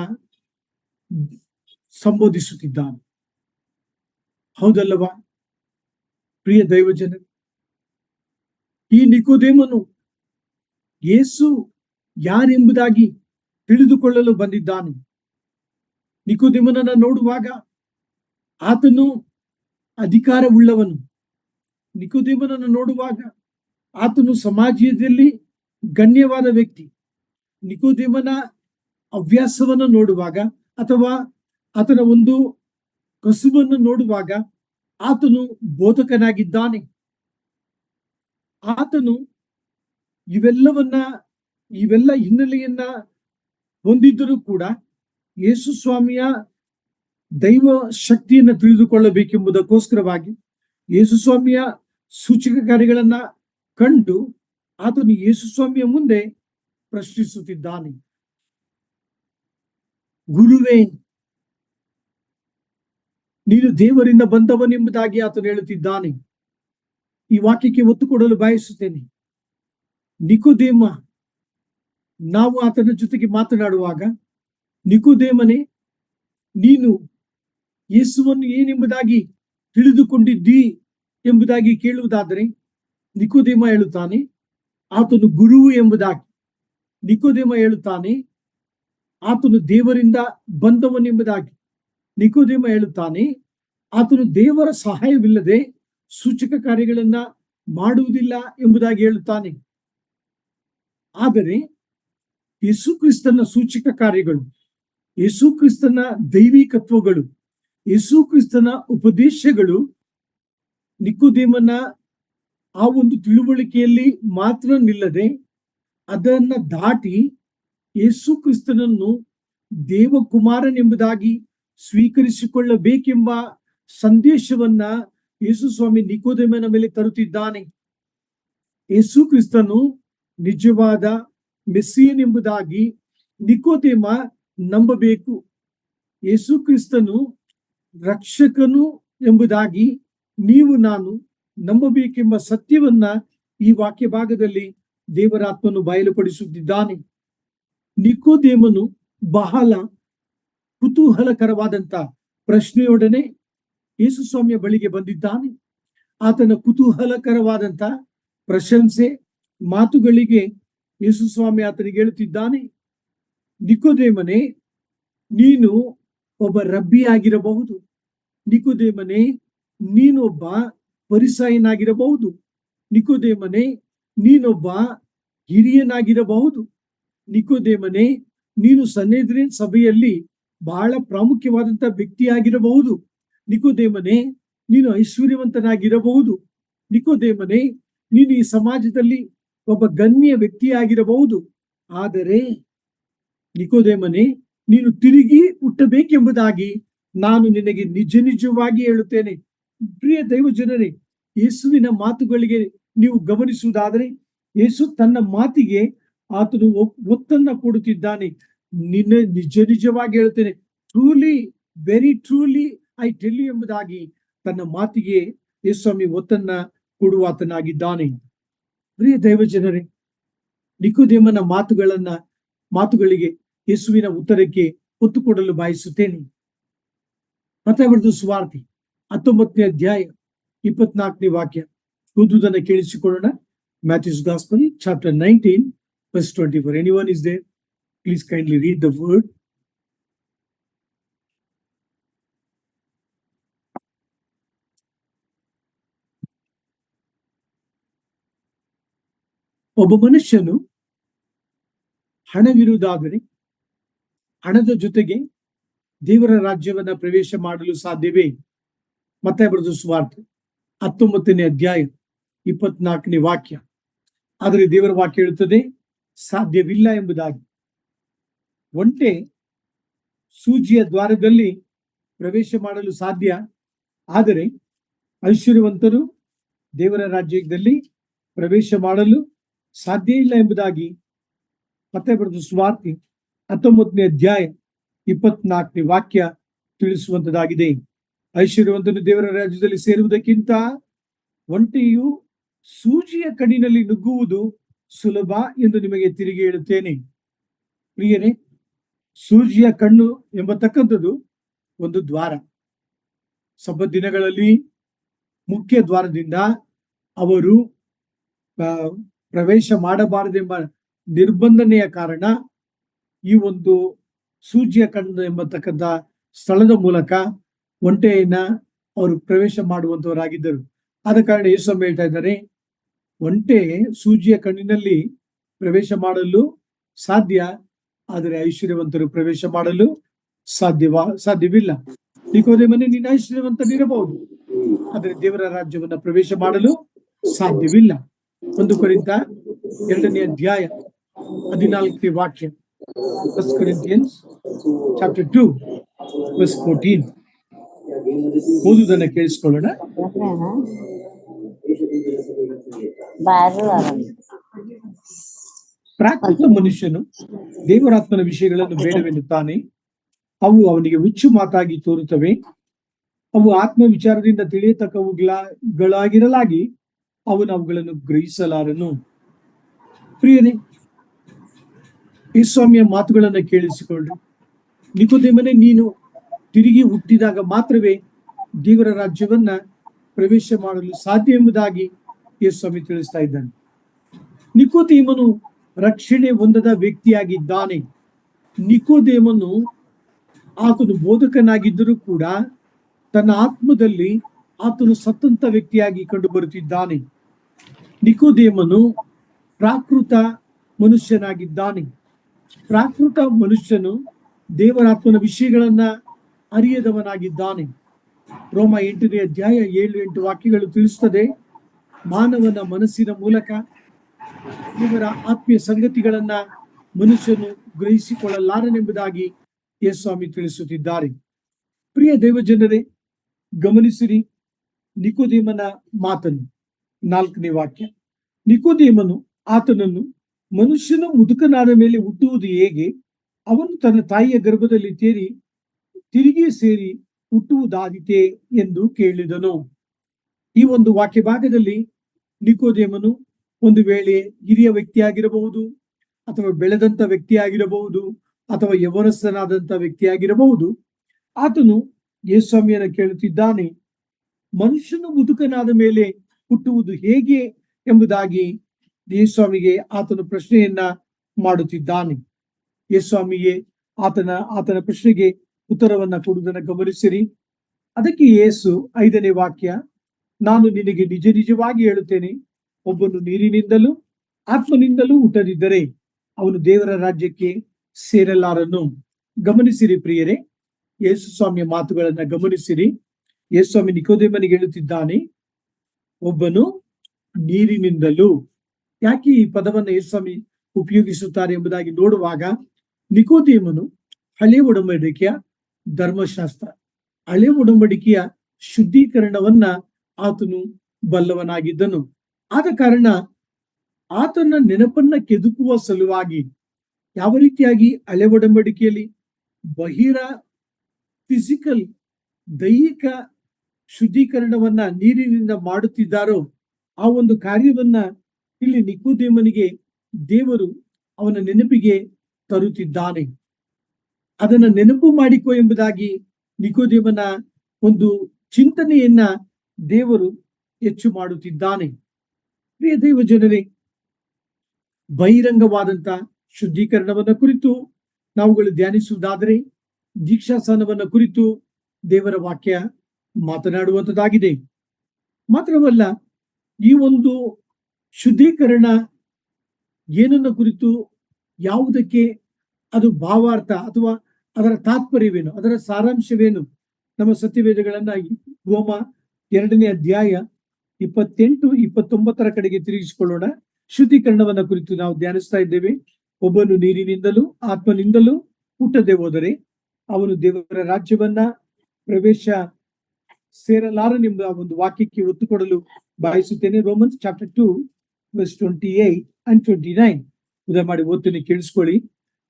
ಸಂಬೋಧಿಸುತ್ತಿದ್ದಾನೆ. ಹೌದಲ್ಲವಾ ಪ್ರಿಯ ದೈವಜನ? ಈ ನಿಕೋದೇಮನು ಯೇಸು ಯಾರೆಂಬುದಾಗಿ ತಿಳಿದುಕೊಳ್ಳಲು ಬಂದಿದ್ದಾನೆ. ನಿಕೋದೇಮನನ್ನ ನೋಡುವಾಗ ಆತನು ಅಧಿಕಾರವುಳ್ಳವನು. ನಿಕೋದೇಮನನ್ನು ನೋಡುವಾಗ ಆತನು ಸಮಾಜದಲ್ಲಿ ಗಣ್ಯವಾದ ವ್ಯಕ್ತಿ. ನಿಕೋದೇಮನ ಹವ್ಯಾಸವನ್ನು ನೋಡುವಾಗ ಅಥವಾ ಆತನ ಒಂದು ಕಸುಬನ್ನು ನೋಡುವಾಗ ಆತನು ಬೋಧಕನಾಗಿದ್ದಾನೆ. ಆತನು ಇವೆಲ್ಲ ಹಿನ್ನೆಲೆಯನ್ನ ಹೊಂದಿದ್ದರೂ ಕೂಡ ಯೇಸುಸ್ವಾಮಿಯ ದೈವ ಶಕ್ತಿಯನ್ನು ತಿಳಿದುಕೊಳ್ಳಬೇಕೆಂಬುದಕ್ಕೋಸ್ಕರವಾಗಿ ಯೇಸುಸ್ವಾಮಿಯ ಸೂಚಕ ಕಾರ್ಯಗಳನ್ನ ಕಂಡು ಆತನು ಯೇಸುಸ್ವಾಮಿಯ ಮುಂದೆ ಪ್ರಶ್ನಿಸುತ್ತಿದ್ದಾನೆ. ಗುರುವೇ, ನೀನು ದೇವರಿಂದ ಬಂದವನೆಂಬುದಾಗಿ ಆತನು ಹೇಳುತ್ತಿದ್ದಾನೆ. ಈ ವಾಕ್ಯಕ್ಕೆ ಒತ್ತು ಕೊಡಲು ಬಯಸುತ್ತೇನೆ. ನಿಕೋದೇಮ, ನಾವು ಆತನ ಜೊತೆಗೆ ಮಾತನಾಡುವಾಗ, ನಿಕೋದೇಮನೇ, ನೀನು ಯೇಸುವನ್ನು ಏನೆಂಬುದಾಗಿ ತಿಳಿದುಕೊಂಡಿದ್ದಿ ಎಂಬುದಾಗಿ ಕೇಳುವುದಾದರೆ, ನಿಕೋದೇಮ ಹೇಳುತ್ತಾನೆ, ಆತನು ಗುರುವು ಎಂಬುದಾಗಿ. ನಿಕೋದೇಮ ಹೇಳುತ್ತಾನೆ, ಆತನು ದೇವರಿಂದ ಬಂದವನೆಂಬುದಾಗಿ. ನಿಕೋದೇಮ ಹೇಳುತ್ತಾನೆ, ಆತನು ದೇವರ ಸಹಾಯವಿಲ್ಲದೆ ಸೂಚಕ ಕಾರ್ಯಗಳನ್ನ ಮಾಡುವುದಿಲ್ಲ ಎಂಬುದಾಗಿ ಹೇಳುತ್ತಾನೆ. ಆದರೆ ಯೇಸು ಕ್ರಿಸ್ತನ ಸೂಚಕ ಕಾರ್ಯಗಳು, ಯೇಸು ಕ್ರಿಸ್ತನ ದೈವಿಕತ್ವಗಳು, ಯೇಸು ಕ್ರಿಸ್ತನ ಉಪದೇಶಗಳು ನಿಕೋದೇಮನ ಆ ಒಂದು ತಿಳುವಳಿಕೆಯಲ್ಲಿ ಮಾತ್ರ ನಿಲ್ಲದೆ ಅದನ್ನ ದಾಟಿ ಯೇಸು ಕ್ರಿಸ್ತನನ್ನು ದೇವಕುಮಾರನೆಂಬುದಾಗಿ ಸ್ವೀಕರಿಸಿಕೊಳ್ಳಬೇಕೆಂಬ ಸಂದೇಶವನ್ನ ಯೇಸು ಸ್ವಾಮಿ ನಿಕೋದೇಮನ ಮೇಲೆ ತರುತ್ತಿದ್ದಾನೆ. ಯೇಸು ಕ್ರಿಸ್ತನು ನಿಜವಾದ ಮೆಸ್ಸಿಯನೆಂಬುದಾಗಿ ನಿಕೋದೇಮ ನಂಬಬೇಕು. ಯೇಸು ಕ್ರಿಸ್ತನು ರಕ್ಷಕನು ಎಂಬುದಾಗಿ ನೀವು ನಾನು ನಂಬಬೇಕೆಂಬ ಸತ್ಯವನ್ನ ಈ ವಾಕ್ಯ ಭಾಗದಲ್ಲಿ ದೇವರಾತ್ಮನು ಬಯಲುಪಡಿಸುತ್ತಿದ್ದಾನೆ. ನಿಕೋದೇಮನು ಬಹಳ ಕುತೂಹಲಕರವಾದಂತ ಪ್ರಶ್ನೆಯೊಡನೆ ಯೇಸು ಸ್ವಾಮಿಯ ಬಳಿಗೆ ಬಂದಿದ್ದಾನೆ. ಆತನ ಕುತೂಹಲಕರವಾದಂತ ಪ್ರಶಂಸೆ ಮಾತುಗಳಿಗೆ ಯೇಸು ಸ್ವಾಮಿ ಆತನಿಗೆ ಹೇಳುತ್ತಿದ್ದಾನೆ, ನಿಕೋದೇಮನೇ, ನೀನು ಒಬ್ಬ ರಬ್ಬಿಯಾಗಿರಬಹುದು. ನಿಕೋದೇಮನೇ, ನೀನೊಬ್ಬ ಫರಿಸಾಯನಾಗಿರಬಹುದು. ನಿಕೋದೇಮನೇ, ನೀನೊಬ್ಬ ಹಿರಿಯನಾಗಿರಬಹುದು. ನಿಕೋದೇಮನೇ, ನೀನು ಸನ್ಹೆದ್ರಿನ್ ಸಭೆಯಲ್ಲಿ ಬಹಳ ಪ್ರಾಮುಖ್ಯವಾದಂತ ವ್ಯಕ್ತಿಯಾಗಿರಬಹುದು. ನಿಕೋದೇಮನೇ, ನೀನು ಐಶ್ವರ್ಯವಂತನಾಗಿರಬಹುದು. ನಿಕೋದೇಮನೇ, ನೀನು ಈ ಸಮಾಜದಲ್ಲಿ ಒಬ್ಬ ಗಣ್ಯ ವ್ಯಕ್ತಿಯಾಗಿರಬಹುದು. ಆದರೆ ನಿಕೋದೇಮನೇ, ನೀನು ತಿರುಗಿ ಹುಟ್ಟಬೇಕೆಂಬುದಾಗಿ ನಾನು ನಿನಗೆ ನಿಜವಾಗಿ ಹೇಳುತ್ತೇನೆ. ಪ್ರಿಯ ದೈವ ಜನರೇ, ಯೇಸುವಿನ ಮಾತುಗಳಿಗೆ ನೀವು ಗಮನಿಸುವುದಾದರೆ, ಯೇಸು ತನ್ನ ಮಾತಿಗೆ ಆತನು ಒತ್ತನ್ನ ಕೊಡುತ್ತಿದ್ದಾನೆ. ನಿಜವಾಗಿ ಹೇಳುತ್ತೇನೆ, truly, very truly I tell you ಎಂಬುದಾಗಿ ತನ್ನ ಮಾತಿಗೆ ಯೇಸುಸ್ವಾಮಿ ಒತ್ತನ್ನ ಕೊಡುವಾತನಾಗಿದ್ದಾನೆ. ಪ್ರಿಯ ದೈವ ಜನರೇ, ನಿಕೋದೇಮನ ಮಾತುಗಳಿಗೆ ಯೇಸುವಿನ ಉತ್ತರಕ್ಕೆ ಒತ್ತು ಕೊಡಲು ಬಯಸುತ್ತೇನೆ. ಮತ್ತಾಯ ಬರೆದ ಸುವಾರ್ತೆ 19ನೇ ಅಧ್ಯಾಯ 24ನೇ ವಾಕ್ಯ ಓದುವುದನ್ನು ಕೇಳಿಸಿಕೊಳ್ಳೋಣ. Matthew's Gospel, chapter 19, verse 24. Anyone is there? Please kindly read the word. ಒಬ್ಬ ಮನುಷ್ಯನು ಹಣವಿರುವುದಾದರೆ ಹಣದ ಜೊತೆಗೆ ದೇವರ ರಾಜ್ಯವನ್ನ ಪ್ರವೇಶ ಮಾಡಲು ಸಾಧ್ಯವೇ? ಮತ್ತಾಯ ಬರೆದ ಸುವಾರ್ತೆ 19ನೇ ಅಧ್ಯಾಯ 24ನೇ ವಾಕ್ಯ. ಆದರೆ ದೇವರ ವಾಕ್ಯ ಹೇಳುತ್ತದೆ, ಸಾಧ್ಯವಿಲ್ಲ ಎಂಬುದಾಗಿ. ಒಂಟೆ ಸೂಜಿಯ ದ್ವಾರದಲ್ಲಿ ಪ್ರವೇಶ ಮಾಡಲು ಸಾಧ್ಯ, ಆದರೆ ಐಶ್ವರ್ಯವಂತರು ದೇವರ ರಾಜ್ಯದಲ್ಲಿ ಪ್ರವೇಶ ಮಾಡಲು ಸಾಧ್ಯ ಇಲ್ಲ ಎಂಬುದಾಗಿ ಮತ್ತಾಯ ಬರೆದ ಸುವಾರ್ತೆ 19ನೇ ಅಧ್ಯಾಯ 24ನೇ ವಾಕ್ಯ ತಿಳಿಸುವಂತದ್ದಾಗಿದೆ. ಐಶ್ವರ್ಯವಂತನು ದೇವರ ರಾಜ್ಯದಲ್ಲಿ ಸೇರುವುದಕ್ಕಿಂತ ಒಂಟೆಯು ಸೂಜಿಯ ಕಣ್ಣಿನಲ್ಲಿ ನುಗ್ಗುವುದು ಸುಲಭ ಎಂದು ನಿಮಗೆ ತಿರುಗಿ ಹೇಳುತ್ತೇನೆ. ಪ್ರಿಯರೇ, ಸೂಜಿಯ ಕಣ್ಣು ಎಂಬತಕ್ಕಂಥದ್ದು ಒಂದು ದ್ವಾರ. ಸಬ್ಬತ್ ದಿನಗಳಲ್ಲಿ ಮುಖ್ಯ ದ್ವಾರದಿಂದ ಅವರು ಪ್ರವೇಶ ಮಾಡಬಾರದೆಂಬ ನಿರ್ಬಂಧನೆಯ ಕಾರಣ ಈ ಒಂದು ಸೂಜಿಯ ಕಣ್ಣು ಎಂಬತಕ್ಕಂಥ ಸ್ಥಳದ ಮೂಲಕ ಒಂಟೆಯನ್ನ ಅವರು ಪ್ರವೇಶ ಮಾಡುವಂತವರಾಗಿದ್ದರು. ಆದ ಕಾರಣ ಯೇಸು ಹೇಳ್ತಾ ಇದ್ದಾರೆ, ಒಂಟೆ ಸೂಜಿಯ ಕಣ್ಣಿನಲ್ಲಿ ಪ್ರವೇಶ ಮಾಡಲು ಸಾಧ್ಯ, ಆದರೆ ಐಶ್ವರ್ಯವಂತರು ಪ್ರವೇಶ ಮಾಡಲು ಸಾಧ್ಯವಿಲ್ಲ. ನಿಕೋದೇಮನೇ, ನೀನು ಐಶ್ವರ್ಯವಂತನಿರಬಹುದು, ಆದರೆ ದೇವರ ರಾಜ್ಯವನ್ನ ಪ್ರವೇಶ ಮಾಡಲು ಸಾಧ್ಯವಿಲ್ಲ. 1 ಕೊರಿಂಥ 2ನೇ ಅಧ್ಯಾಯ 14ನೇ ವಾಕ್ಯ. 1 Corinthians chapter 2 verse 14. ಓದುವುದನ್ನು ಕೇಳಿಸಿಕೊಳ್ಳೋಣ. ಪ್ರಾಕೃತ ಮನುಷ್ಯನು ದೇವರಾತ್ಮನ ವಿಷಯಗಳನ್ನು ಬೇಡವೆನ್ನುತ್ತಾನೆ. ಅವು ಅವನಿಗೆ ಹುಚ್ಚು ಮಾತಾಗಿ ತೋರುತ್ತವೆ. ಅವು ಆತ್ಮ ವಿಚಾರದಿಂದ ತಿಳಿಯತಕ್ಕವುಗಳಾಗಿರಲಾಗಿ ಅವನು ಅವುಗಳನ್ನು ಗ್ರಹಿಸಲಾರನು. ಪ್ರಿಯರೇ, ಈ ಸ್ವಾಮಿಯ ಮಾತುಗಳನ್ನ ಕೇಳಿಸಿಕೊಳ್ಳ್ರಿ. ನಿಕೋದೇಮನೇ, ನೀನು ತಿರುಗಿ ಹುಟ್ಟಿದಾಗ ಮಾತ್ರವೇ ದೇವರ ರಾಜ್ಯವನ್ನ ಪ್ರವೇಶ ಮಾಡಲು ಸಾಧ್ಯ ಎಂಬುದಾಗಿ ಯೇಸು ಸ್ವಾಮಿ ತಿಳಿಸ್ತಾ ಇದ್ದಾನೆ. ನಿಕೋದೇಮನು ರಕ್ಷಣೆ ಹೊಂದದ ವ್ಯಕ್ತಿಯಾಗಿದ್ದಾನೆ. ನಿಕೋದೇಮನು ಆತನು ಬೋಧಕನಾಗಿದ್ದರೂ ಕೂಡ ತನ್ನ ಆತ್ಮದಲ್ಲಿ ಆತನು ಸತ್ತಂತ ವ್ಯಕ್ತಿಯಾಗಿ ಕಂಡು ಬರುತ್ತಿದ್ದಾನೆ. ನಿಕೋದೇಮನು ಪ್ರಾಕೃತ ಮನುಷ್ಯನಾಗಿದ್ದಾನೆ. ಪ್ರಾಕೃತ ಮನುಷ್ಯನು ದೇವರಾತ್ಮನ ವಿಷಯಗಳನ್ನ ಅರಿಯದವನಾಗಿದ್ದಾನೆ. ರೋಮ 8ನೇ ಅಧ್ಯಾಯ 7-8 ವಾಕ್ಯಗಳು ತಿಳಿಸುತ್ತದೆ, ಮಾನವನ ಮನಸ್ಸಿನ ಮೂಲಕ ಇವರ ಆತ್ಮೀಯ ಸಂಗತಿಗಳನ್ನ ಮನುಷ್ಯನು ಗ್ರಹಿಸಿಕೊಳ್ಳಲಾರನೆಂಬುದಾಗಿ ಯೇಸು ಸ್ವಾಮಿ ತಿಳಿಸುತ್ತಿದ್ದಾರೆ. ಪ್ರಿಯ ದೇವಜನರೇ, ಗಮನಿಸಿರಿ ನಿಕೋದೇಮನ ಮಾತನ್ನು. 4ನೇ ವಾಕ್ಯ, ನಿಕೋದೇಮನು ಆತನನ್ನು, ಮನುಷ್ಯನು ಮುದುಕನಾದ ಮೇಲೆ ಹುಟ್ಟುವುದು ಹೇಗೆ? ಅವನು ತನ್ನ ತಾಯಿಯ ಗರ್ಭದಲ್ಲಿ ತಿರುಗಿ ಸೇರಿ ಹುಟ್ಟುವುದಾದೀತೆ ಎಂದು ಕೇಳಿದನು. ಈ ಒಂದು ವಾಕ್ಯ ಭಾಗದಲ್ಲಿ ನಿಕೋದೇಮನು ಒಂದು ವೇಳೆ ಹಿರಿಯ ವ್ಯಕ್ತಿಯಾಗಿರಬಹುದು, ಅಥವಾ ಬೆಳೆದಂತ ವ್ಯಕ್ತಿಯಾಗಿರಬಹುದು, ಅಥವಾ ಯವನಸ್ಥನಾದಂತ ವ್ಯಕ್ತಿಯಾಗಿರಬಹುದು. ಆತನು ಯೇಸು ಸ್ವಾಮಿಯನ್ನು ಕೇಳುತ್ತಿದ್ದಾನೆ, ಮನುಷ್ಯನು ಮುದುಕನಾದ ಮೇಲೆ ಹುಟ್ಟುವುದು ಹೇಗೆ ಎಂಬುದಾಗಿ ಯೇಸು ಸ್ವಾಮಿಗೆ ಆತನು ಪ್ರಶ್ನೆಯನ್ನ ಮಾಡುತ್ತಿದ್ದಾನೆ. ಯೇಸು ಸ್ವಾಮಿಗೆ ಆತನ ಪ್ರಶ್ನೆಗೆ ಉತ್ತರವನ್ನ ಕೊಡುವುದನ್ನು ಗಮನಿಸಿರಿ. ಅದಕ್ಕೆ ಯೇಸು 5ನೇ ವಾಕ್ಯ, ನಾನು ನಿನಗೆ ನಿಜ ನಿಜವಾಗಿ ಹೇಳುತ್ತೇನೆ, ಒಬ್ಬನು ನೀರಿನಿಂದಲೂ ಆತ್ಮನಿಂದಲೂ ಹುಟ್ಟದಿದ್ದರೆ ಅವನು ದೇವರ ರಾಜ್ಯಕ್ಕೆ ಸೇರಲಾರನು. ಗಮನಿಸಿರಿ ಪ್ರಿಯರೇ, ಯೇಸು ಸ್ವಾಮಿಯ ಮಾತುಗಳನ್ನ ಗಮನಿಸಿರಿ. ಯೇಸು ಸ್ವಾಮಿ ನಿಕೋದೇಮನಿಗೆ ಹೇಳುತ್ತಿದ್ದಾನೆ, ಒಬ್ಬನು ನೀರಿನಿಂದಲೂ. ಯಾಕೆ ಈ ಪದವನ್ನ ಯೇಸು ಸ್ವಾಮಿ ಉಪಯೋಗಿಸುತ್ತಾರೆ ಎಂಬುದಾಗಿ ನೋಡುವಾಗ, ನಿಕೋದೇಮನು ಹಳೆ ಒಡಂಬಡಿಕೆಯ ಧರ್ಮಶಾಸ್ತ್ರ, ಹಳೆ ಒಡಂಬಡಿಕೆಯ ಶುದ್ಧೀಕರಣವನ್ನ ಆತನು ಬಲ್ಲವನಾಗಿದ್ದನು. ಆದ ಕಾರಣ ಆತನ ನೆನಪನ್ನ ಕೆದಕುವ ಸಲುವಾಗಿ ಯಾವ ರೀತಿಯಾಗಿ ಹಳೆ ಒಡಂಬಡಿಕೆಯಲ್ಲಿ ಫಿಸಿಕಲ್ ದೈಹಿಕ ಶುದ್ಧೀಕರಣವನ್ನ ನೀರಿನಿಂದ ಮಾಡುತ್ತಿದ್ದಾರೋ, ಆ ಒಂದು ಕಾರ್ಯವನ್ನ ಇಲ್ಲಿ ನಿಕೋದೇಮನಿಗೆ ದೇವರು ಅವನ ನೆನಪಿಗೆ ತರುತ್ತಿದ್ದಾನೆ. ಅದನ್ನ ನೆನಪು ಮಾಡಿಕೊ ಎಂಬುದಾಗಿ ನಿಕೋದೇಮನ ಒಂದು ಚಿಂತನೆಯನ್ನ ದೇವರು ಹೆಚ್ಚು ಮಾಡುತ್ತಿದ್ದಾನೆ. ಪ್ರಿಯ ದೇವ ಜನರೇ, ಬಹಿರಂಗವಾದಂತ ಶುದ್ಧೀಕರಣವನ್ನ ಕುರಿತು ನಾವುಗಳು ಧ್ಯಾನಿಸುವುದಾದರೆ, ದೀಕ್ಷಾಸ್ನಾನವನ್ನ ಕುರಿತು ದೇವರ ವಾಕ್ಯ ಮಾತನಾಡುವಂಥದ್ದಾಗಿದೆ. ಮಾತ್ರವಲ್ಲ, ಈ ಒಂದು ಶುದ್ಧೀಕರಣ ಏನನ್ನ ಕುರಿತು, ಯಾವುದಕ್ಕೆ ಅದು ಭಾವಾರ್ಥ ಅಥವಾ ಅದರ ತಾತ್ಪರ್ಯವೇನು, ಅದರ ಸಾರಾಂಶವೇನು, ನಮ್ಮ ಸತ್ಯವೇದಗಳನ್ನ ರೋಮ 2ನೇ ಅಧ್ಯಾಯ 28-29 ಕಡೆಗೆ ತಿರುಗಿಸಿಕೊಳ್ಳೋಣ. ಶುದ್ಧೀಕರಣವನ್ನ ಕುರಿತು ನಾವು ಧ್ಯಾನಿಸ್ತಾ ಇದ್ದೇವೆ. ಒಬ್ಬನು ನೀರಿನಿಂದಲೂ ಆತ್ಮನಿಂದಲೂ ಹುಟ್ಟದೆ ಹೋದರೆ ಅವನು ದೇವರ ರಾಜ್ಯವನ್ನ ಪ್ರವೇಶ ಸೇರಲಾರನೆಂಬ ಒಂದು ವಾಕ್ಯಕ್ಕೆ ಒತ್ತು ಕೊಡಲು ಬಯಸುತ್ತೇನೆ. ರೋಮನ್ಸ್ ಚಾಪ್ಟರ್ 2 verse 28 and 29 ಉದಯ ಮಾಡಿ ಓದ್ತೇನೆ, ಕೇಳಿಸ್ಕೊಳ್ಳಿ.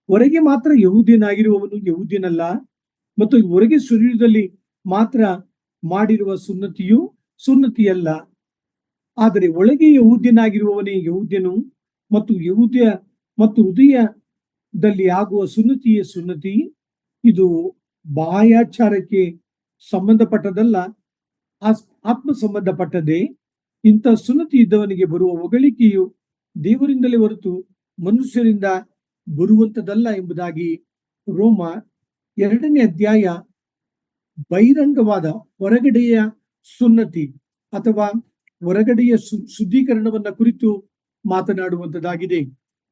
ಹೊರಗೆ ಮಾತ್ರ ಯಹೂದ್ಯನಾಗಿರುವವನು ಯಹೂದ್ಯನಲ್ಲ, ಮತ್ತು ಹೊರಗೆ ಶರೀರದಲ್ಲಿ ಮಾತ್ರ ಮಾಡಿರುವ ಸುನ್ನತಿಯು ಸುನ್ನತಿಯಲ್ಲ, ಆದರೆ ಒಳಗೆ ಯಹೂದ್ಯನಾಗಿರುವವನೇ ಯಹೂದ್ಯನು, ಮತ್ತು ಹೃದಯದಲ್ಲಿ ಆಗುವ ಸುನ್ನತಿಯೇ ಸುನ್ನತಿ. ಇದು ಬಾಹ್ಯಾಚಾರಕ್ಕೆ ಸಂಬಂಧಪಟ್ಟದಲ್ಲ, ಆತ್ಮ ಸಂಬಂಧಪಟ್ಟದೆ. ಇಂಥ ಸುನ್ನತಿ ಇದ್ದವನಿಗೆ ಬರುವ ಹೊಗಳಿಕೆಯು ದೇವರಿಂದಲೇ ಹೊರತು ಮನುಷ್ಯರಿಂದ ಬರುವಂತದಲ್ಲ ಎಂಬುದಾಗಿ ರೋಮ 2ನೇ ಅಧ್ಯಾಯ ಬಹಿರಂಗವಾದ ಹೊರಗಡೆಯ ಸುನ್ನತಿ ಅಥವಾ ಹೊರಗಡೆಯ ಶುದ್ಧೀಕರಣವನ್ನ ಕುರಿತು ಮಾತನಾಡುವಂತದ್ದಾಗಿದೆ.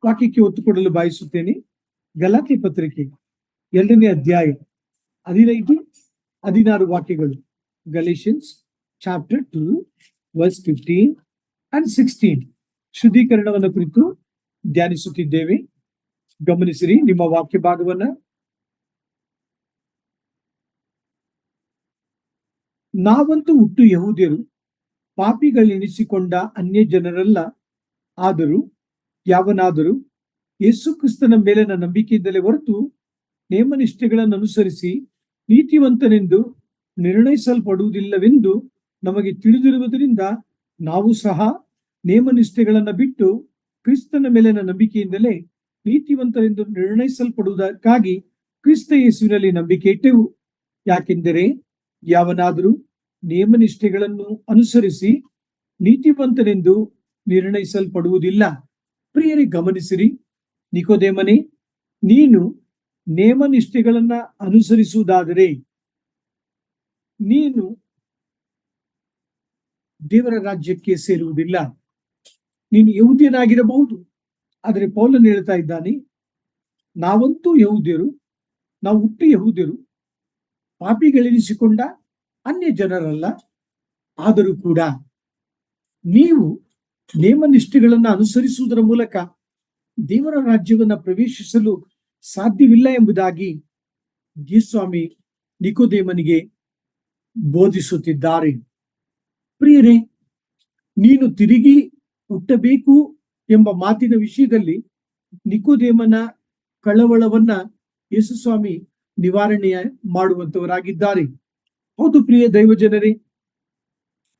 ವಾಕ್ಯಕ್ಕೆ ಒತ್ತು ಕೊಡಲು ಬಯಸುತ್ತೇನೆ. ಗಲಾತ್ಯ ಪತ್ರಿಕೆ 2ನೇ ಅಧ್ಯಾಯ 15-16 ವಾಕ್ಯಗಳು. ಗಲೇಷಿಯನ್ಸ್ ಚಾಪ್ಟರ್ 2 verse 15 and 16 ಶುದ್ಧೀಕರಣವನ್ನ ಕುರಿತು ಧ್ಯಾನಿಸುತ್ತಿದ್ದೇವೆ. ಗಮನಿಸಿರಿ ನಿಮ್ಮ ವಾಕ್ಯ ಭಾಗವನ್ನ. ನಾವಂತೂ ಹುಟ್ಟು ಯಹೂದ್ಯರು, ಪಾಪಿಗಳೆನಿಸಿಕೊಂಡ ಅನ್ಯ ಜನರಲ್ಲ. ಆದರೂ ಯಾವನಾದರೂ ಯೇಸು ಕ್ರಿಸ್ತನ ಮೇಲಿನ ನಂಬಿಕೆಯಿಂದಲೇ ಹೊರತು ನೇಮನಿಷ್ಠೆಗಳನ್ನು ಅನುಸರಿಸಿ ನೀತಿವಂತನೆಂದು ನಿರ್ಣಯಿಸಲ್ಪಡುವುದಿಲ್ಲವೆಂದು ನಮಗೆ ತಿಳಿದಿರುವುದರಿಂದ ನಾವು ಸಹ ನೇಮನಿಷ್ಠೆಗಳನ್ನ ಬಿಟ್ಟು ಕ್ರಿಸ್ತನ ಮೇಲಿನ ನಂಬಿಕೆಯಿಂದಲೇ ನೀತಿವಂತರೆಂದು ನಿರ್ಣಯಿಸಲ್ಪಡುವುದಕ್ಕಾಗಿ ಕ್ರಿಸ್ತ ಯೇಸುವಿನಲ್ಲಿ ನಂಬಿಕೆ ಇಟ್ಟೆವು. ಯಾಕೆಂದರೆ ಯಾವನಾದರೂ ನೇಮನಿಷ್ಠೆಗಳನ್ನು ಅನುಸರಿಸಿ ನೀತಿವಂತನೆಂದು ನಿರ್ಣಯಿಸಲ್ಪಡುವುದಿಲ್ಲ. ಪ್ರಿಯರೇ, ಗಮನಿಸಿರಿ. ನಿಕೋದೇಮನೇ, ನೀನು ನೇಮನಿಷ್ಠೆಗಳನ್ನ ಅನುಸರಿಸುವುದಾದರೆ ನೀನು ದೇವರ ರಾಜ್ಯಕ್ಕೆ ಸೇರುವುದಿಲ್ಲ. ನೀನು ಯಹೂದ್ಯನಾಗಿರಬಹುದು, ಆದರೆ ಪೌಲನು ಹೇಳ್ತಾ ಇದ್ದಾನೆ, ನಾವಂತೂ ಯಹೂದ್ಯರು, ನಾವು ಹುಟ್ಟು ಯಹೂದ್ಯರು, ಪಾಪಿಗಳೆನಿಸಿಕೊಂಡ ಅನ್ಯ ಜನರಲ್ಲ. ಆದರೂ ಕೂಡ ನೀವು ನೇಮನಿಷ್ಠೆಗಳನ್ನ ಅನುಸರಿಸುವುದರ ಮೂಲಕ ದೇವರ ರಾಜ್ಯವನ್ನ ಪ್ರವೇಶಿಸಲು ಸಾಧ್ಯವಿಲ್ಲ ಎಂಬುದಾಗಿ ಯೇಸುಸ್ವಾಮಿ ನಿಕೋದೇಮನಿಗೆ ಬೋಧಿಸುತ್ತಿದ್ದಾರೆ. ಪ್ರಿಯರೇ, ನೀನು ತಿರುಗಿ ಹುಟ್ಟಬೇಕು ಎಂಬ ಮಾತಿನ ವಿಷಯದಲ್ಲಿ ನಿಕೋದೇಮನ ಕಳವಳವನ್ನ ಯೇಸುಸ್ವಾಮಿ ನಿವಾರಣೆ ಮಾಡುವಂತವರಾಗಿದ್ದಾರೆ. ಹೌದು ಪ್ರಿಯ ದೈವಜನರೇ,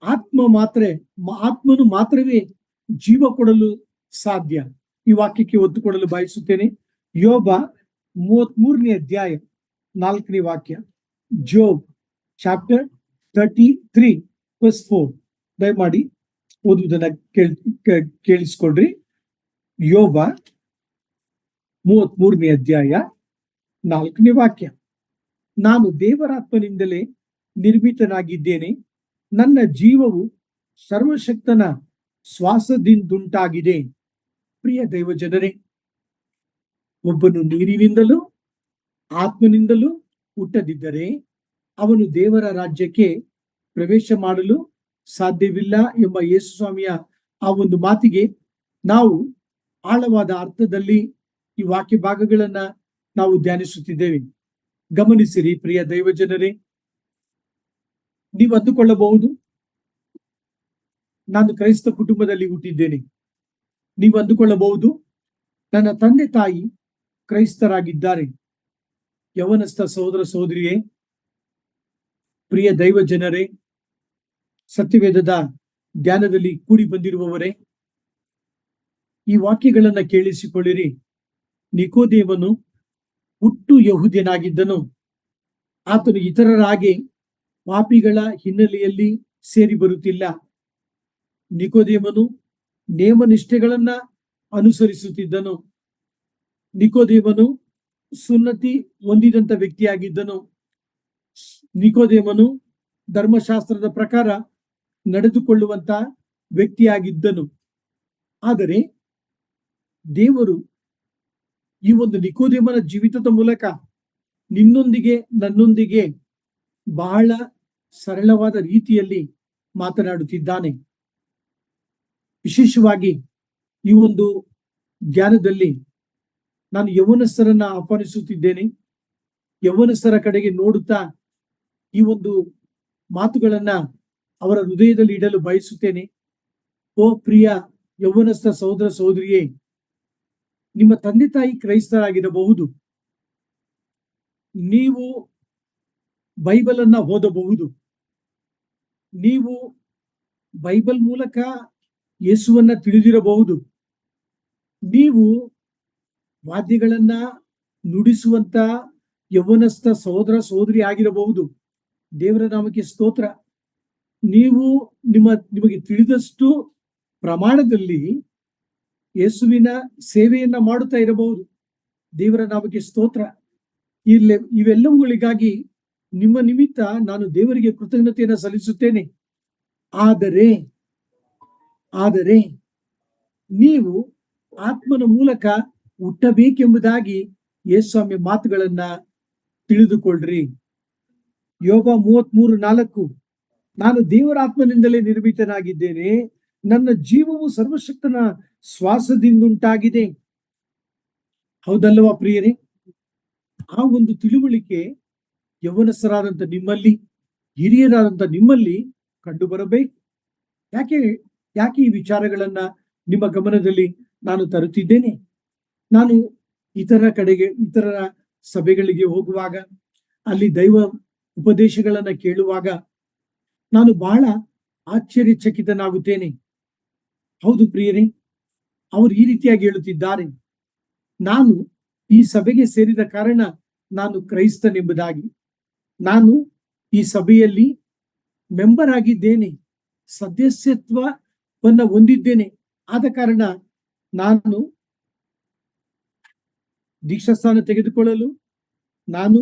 ಆತ್ಮನು ಮಾತ್ರವೇ ಜೀವ ಕೊಡಲು ಸಾಧ್ಯ. ಈ ವಾಕ್ಯಕ್ಕೆ ಒತ್ತು ಕೊಡಲು ಬಯಸುತ್ತೇನೆ. ಯೋಬ 33ನೇ ಅಧ್ಯಾಯ 4ನೇ ವಾಕ್ಯ. ಜೋಬ್ ಚಾಪ್ಟರ್ 33:4. ದಯಮಾಡಿ ಓದುವುದನ್ನ ಕೇಳಿಸ್ಕೊಳ್ರಿ. ಯೋಬ 33ನೇ ಅಧ್ಯಾಯ 4ನೇ ವಾಕ್ಯ. ನಾನು ದೇವರಾತ್ಮನಿಂದಲೇ ನಿರ್ಮಿತನಾಗಿದ್ದೇನೆ, ನನ್ನ ಜೀವವು ಸರ್ವಶಕ್ತನ ಶ್ವಾಸದಿಂದುಂಟಾಗಿದೆ. ಪ್ರಿಯ ದೈವಜನರೇ, ಒಬ್ಬನು ನೀರಿನಿಂದಲೂ ಆತ್ಮನಿಂದಲೂ ಹುಟ್ಟದಿದ್ದರೆ ಅವನು ದೇವರ ರಾಜ್ಯಕ್ಕೆ ಪ್ರವೇಶ ಮಾಡಲು ಸಾಧ್ಯವಿಲ್ಲ ಎಂಬ ಯೇಸುಸ್ವಾಮಿಯ ಆ ಒಂದು ಮಾತಿಗೆ ನಾವು ಆಳವಾದ ಅರ್ಥದಲ್ಲಿ ಈ ವಾಕ್ಯ ಭಾಗಗಳನ್ನ ನಾವು ಧ್ಯಾನಿಸುತ್ತಿದ್ದೇವೆ. ಗಮನಿಸಿರಿ ಪ್ರಿಯ ದೈವಜನರೇ, ನೀವು ಅಂದುಕೊಳ್ಳಬಹುದು, ನಾನು ಕ್ರೈಸ್ತ ಕುಟುಂಬದಲ್ಲಿ ಹುಟ್ಟಿದ್ದೇನೆ. ನೀವು ಅಂದುಕೊಳ್ಳಬಹುದು, ನನ್ನ ತಂದೆ ತಾಯಿ ಕ್ರೈಸ್ತರಾಗಿದ್ದಾರೆ. ಯವನಸ್ಥ ಸಹೋದರ ಸಹೋದರಿಯೇ, ಪ್ರಿಯ ದೈವಜನರೇ, ಸತ್ಯವೇದದ ಧ್ಯಾನದಲ್ಲಿ ಕೂಡಿ ಬಂದಿರುವವರೇ, ಈ ವಾಕ್ಯಗಳನ್ನ ಕೇಳಿಸಿಕೊಳ್ಳಿರಿ. ನಿಕೋದೇಮನು ಹುಟ್ಟು ಯಹೂದ್ಯನಾಗಿದ್ದನು. ಆತನು ಇತರರ ಹಾಗೆ ಪಾಪಿಗಳ ಹಿನ್ನೆಲೆಯಲ್ಲಿ ಸೇರಿ ಬರುತ್ತಿಲ್ಲ. ನಿಕೋದೇಮನು ನೇಮನಿಷ್ಠೆಗಳನ್ನ ಅನುಸರಿಸುತ್ತಿದ್ದನು. ನಿಕೋದೇಮನು ಸುನ್ನತಿ ಹೊಂದಿದಂತ ವ್ಯಕ್ತಿಯಾಗಿದ್ದನು. ನಿಕೋದೇಮನು ಧರ್ಮಶಾಸ್ತ್ರದ ಪ್ರಕಾರ ನಡೆದುಕೊಳ್ಳುವಂತ ವ್ಯಕ್ತಿಯಾಗಿದ್ದನು. ಆದರೆ ದೇವರು ಈ ಒಂದು ನಿಕೋದೇಮನ ಜೀವಿತದ ಮೂಲಕ ನಿನ್ನೊಂದಿಗೆ ನನ್ನೊಂದಿಗೆ ಬಹಳ ಸರಳವಾದ ರೀತಿಯಲ್ಲಿ ಮಾತನಾಡುತ್ತಿದ್ದಾನೆ. ವಿಶೇಷವಾಗಿ ಈ ಒಂದು ಜ್ಞಾನದಲ್ಲಿ ನಾನು ಯೌವನಸ್ಥರನ್ನ ಆಹ್ವಾನಿಸುತ್ತಿದ್ದೇನೆ. ಯೌವನಸ್ಥರ ಕಡೆಗೆ ನೋಡುತ್ತಾ ಈ ಒಂದು ಮಾತುಗಳನ್ನ ಅವರ ಹೃದಯದಲ್ಲಿ ಇಡಲು ಬಯಸುತ್ತೇನೆ. ಓ ಪ್ರಿಯ ಯೌವನಸ್ಥ ಸಹೋದರ ಸಹೋದರಿಯೇ, ನಿಮ್ಮ ತಂದೆ ತಾಯಿ ಕ್ರೈಸ್ತರಾಗಿರಬಹುದು, ನೀವು ಬೈಬಲ್ ಅನ್ನ ಓದಬಹುದು, ನೀವು ಬೈಬಲ್ ಮೂಲಕ ಯೇಸುವನ್ನ ತಿಳಿದಿರಬಹುದು, ನೀವು ವಾದ್ಯಗಳನ್ನ ನುಡಿಸುವಂತ ಯೌವನಸ್ಥ ಸಹೋದರ ಸಹೋದರಿ ಆಗಿರಬಹುದು. ದೇವರ ನಾಮಕ್ಕೆ ಸ್ತೋತ್ರ. ನೀವು ನಿಮಗೆ ತಿಳಿದಷ್ಟು ಪ್ರಮಾಣದಲ್ಲಿ ಯೇಸುವಿನ ಸೇವೆಯನ್ನ ಮಾಡುತ್ತಾ ಇರಬಹುದು. ದೇವರ ನಾಮಕ್ಕೆ ಸ್ತೋತ್ರ. ಇವೆಲ್ಲವುಗಳಿಗಾಗಿ ನಿಮ್ಮ ನಿಮಿತ್ತ ನಾನು ದೇವರಿಗೆ ಕೃತಜ್ಞತೆಯನ್ನು ಸಲ್ಲಿಸುತ್ತೇನೆ. ಆದರೆ ನೀವು ಆತ್ಮನ ಮೂಲಕ ಹುಟ್ಟಬೇಕೆಂಬುದಾಗಿ ಯೇಸುಸ್ವಾಮಿ ಮಾತುಗಳನ್ನ ತಿಳಿದುಕೊಳ್ಳ್ರಿ. ಯೋಬ 33:4. ನಾನು ದೇವರಾತ್ಮನಿಂದಲೇ ನಿರ್ಮಿತನಾಗಿದ್ದೇನೆ, ನನ್ನ ಜೀವವು ಸರ್ವಶಕ್ತನ ಶ್ವಾಸದಿಂದುಂಟಾಗಿದೆ. ಹೌದಲ್ಲವಾ ಪ್ರಿಯರೇ? ಆ ಒಂದು ತಿಳುವಳಿಕೆ ಯೌವನಸ್ಥರಾದಂಥ ನಿಮ್ಮಲ್ಲಿ, ಹಿರಿಯರಾದಂಥ ನಿಮ್ಮಲ್ಲಿ ಕಂಡು ಬರಬೇಕು. ಯಾಕೆ ಈ ವಿಚಾರಗಳನ್ನ ನಿಮ್ಮ ಗಮನದಲ್ಲಿ ನಾನು ತರುತ್ತಿದ್ದೇನೆ? ನಾನು ಇತರ ಸಭೆಗಳಿಗೆ ಹೋಗುವಾಗ, ಅಲ್ಲಿ ದೈವ ಉಪದೇಶಗಳನ್ನ ಕೇಳುವಾಗ ನಾನು ಬಹಳ ಆಶ್ಚರ್ಯಚಕಿತನಾಗುತ್ತೇನೆ. ಹೌದು ಪ್ರಿಯರೇ, ಅವರು ಈ ರೀತಿಯಾಗಿ ಹೇಳುತ್ತಿದ್ದಾರೆ, ನಾನು ಈ ಸಭೆಗೆ ಸೇರಿದ ಕಾರಣ ನಾನು ಕ್ರೈಸ್ತನೆಂಬುದಾಗಿ, ನಾನು ಈ ಸಭೆಯಲ್ಲಿ ಮೆಂಬರ್ ಆಗಿದ್ದೇನೆ, ಸದಸ್ಯತ್ವವನ್ನ ಹೊಂದಿದ್ದೇನೆ, ಆದ ಕಾರಣ ನಾನು ದೀಕ್ಷಾಸ್ಥಾನ ತೆಗೆದುಕೊಳ್ಳಲು, ನಾನು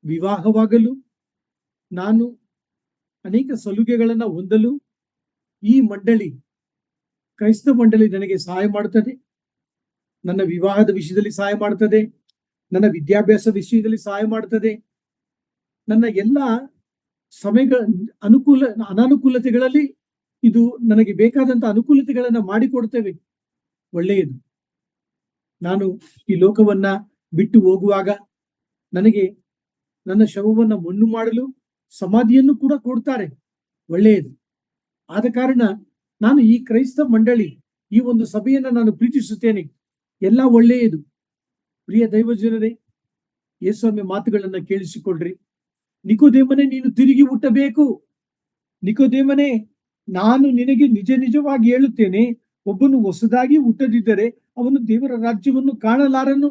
ವಿವಾಹವಾಗಲು, ನಾನು ಅನೇಕ ಸಲುಗೆಗಳನ್ನು ಹೊಂದಲು ಈ ಮಂಡಳಿ, ಕ್ರೈಸ್ತ ಮಂಡಳಿ ನನಗೆ ಸಹಾಯ ಮಾಡುತ್ತದೆ. ನನ್ನ ವಿವಾಹದ ವಿಷಯದಲ್ಲಿ ಸಹಾಯ ಮಾಡುತ್ತದೆ, ನನ್ನ ವಿದ್ಯಾಭ್ಯಾಸ ವಿಷಯದಲ್ಲಿ ಸಹಾಯ ಮಾಡುತ್ತದೆ, ನನ್ನ ಎಲ್ಲ ಸಮಯಗಳ ಅನಾನುಕೂಲತೆಗಳಲ್ಲಿ ಇದು ನನಗೆ ಬೇಕಾದಂತ ಅನುಕೂಲತೆಗಳನ್ನ ಮಾಡಿಕೊಡ್ತೇವೆ. ಒಳ್ಳೆಯದು. ನಾನು ಈ ಲೋಕವನ್ನ ಬಿಟ್ಟು ಹೋಗುವಾಗ ನನಗೆ ನನ್ನ ಶವವನ್ನ ಮಣ್ಣು ಮಾಡಲು ಸಮಾಧಿಯನ್ನು ಕೂಡ ಕೊಡ್ತಾರೆ. ಒಳ್ಳೆಯದು. ಆದ ಕಾರಣ ನಾನು ಈ ಕ್ರೈಸ್ತ ಮಂಡಳಿ, ಈ ಒಂದು ಸಭೆಯನ್ನ ನಾನು ಪ್ರೀತಿಸುತ್ತೇನೆ. ಎಲ್ಲ ಒಳ್ಳೆಯದು. ಪ್ರಿಯ ದೈವಜನರೇ, ಯೇಸುವಿನ ಮಾತುಗಳನ್ನ ಕೇಳಿಸಿಕೊಳ್ಳ್ರಿ. ನಿಕೋದೇಮನೇ, ನೀನು ತಿರುಗಿ ಹುಟ್ಟಬೇಕು. ನಿಕೋದೇಮನೇ, ನಾನು ನಿನಗೆ ನಿಜವಾಗಿ ಹೇಳುತ್ತೇನೆ, ಒಬ್ಬನು ಹೊಸದಾಗಿ ಹುಟ್ಟದಿದ್ದರೆ ಅವನು ದೇವರ ರಾಜ್ಯವನ್ನು ಕಾಣಲಾರನು.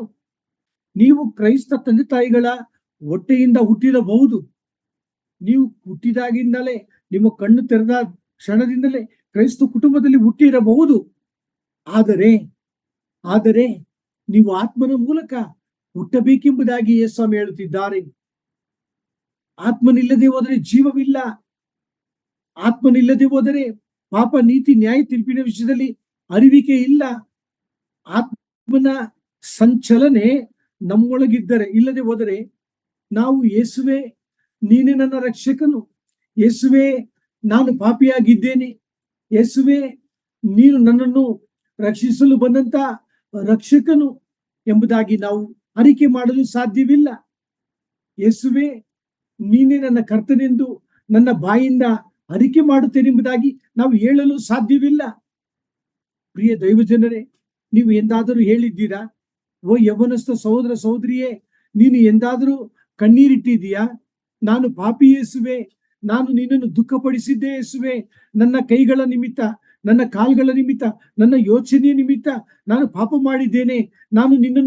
ನೀವು ಕ್ರೈಸ್ತ ತಂದೆ ತಾಯಿಗಳ ಹೊಟ್ಟೆಯಿಂದ ಹುಟ್ಟಿರಬಹುದು. ನೀವು ಹುಟ್ಟಿದಾಗಿಂದಲೇ, ನಿಮ್ಮ ಕಣ್ಣು ತೆರೆದ ಕ್ಷಣದಿಂದಲೇ ಕ್ರೈಸ್ತ ಕುಟುಂಬದಲ್ಲಿ ಹುಟ್ಟಿರಬಹುದು. ಆದರೆ ನೀವು ಆತ್ಮನ ಮೂಲಕ ಹುಟ್ಟಬೇಕೆಂಬುದಾಗಿ ಯೇಸು ಹೇಳುತ್ತಿದ್ದಾರೆ. ಆತ್ಮನಿಲ್ಲದೆ ಹೋದರೆ ಜೀವವಿಲ್ಲ. ಆತ್ಮನಿಲ್ಲದೆ ಹೋದರೆ ಪಾಪ, ನೀತಿ, ನ್ಯಾಯ ತೀರ್ಪಿನ ವಿಷಯದಲ್ಲಿ ಅರಿವಿಕೆ ಇಲ್ಲ. ಆತ್ಮನ ಸಂಚಲನೆ ನಮ್ಮೊಳಗಿದ್ದರೆ, ಇಲ್ಲದೆ ಹೋದರೆ ನಾವು ಯೇಸುವೆ ನೀನೇ ನನ್ನ ರಕ್ಷಕನು, ಯೇಸುವೆ ನಾನು ಪಾಪಿಯಾಗಿದ್ದೇನೆ, ಯೇಸುವೆ ನೀನು ನನ್ನನ್ನು ರಕ್ಷಿಸಲು ಬಂದಂತ ರಕ್ಷಕನು ಎಂಬುದಾಗಿ ನಾವು ಅರಿಕೆ ಮಾಡಲು ಸಾಧ್ಯವಿಲ್ಲ. ಯೇಸುವೆ ನೀನೇ ನನ್ನ ಕರ್ತನೆಂದು ನನ್ನ ಬಾಯಿಂದ ಅರಿಕೆ ಮಾಡುತ್ತೇನೆಂಬುದಾಗಿ ನಾವು ಹೇಳಲು ಸಾಧ್ಯವಿಲ್ಲ. ಪ್ರಿಯ ದೈವಜನರೇ, ನೀವು ಎಂದಾದರೂ ಹೇಳಿದ್ದೀರಾ? ಓ ಯೌವನಸ್ಥ ಸಹೋದರ ಸಹೋದರಿಯೇ, ನೀನು ಎಂದಾದರೂ ಕಣ್ಣೀರಿಟ್ಟಿದೀಯಾ? ನಾನು ಪಾಪಿ ಯೇಸುವೆ, ನಾನು ನಿನ್ನನ್ನು ದುಃಖಪಡಿಸಿದ್ದೆ ಯೇಸುವೆ, ನನ್ನ ಕೈಗಳ ನಿಮಿತ್ತ, ನನ್ನ ಕಾಲ್ಗಳ ನಿಮಿತ್ತ, ನನ್ನ ಯೋಚನೆಯ ನಿಮಿತ್ತ ನಾನು ಪಾಪ ಮಾಡಿದ್ದೇನೆ, ನಾನು ನಿನ್ನ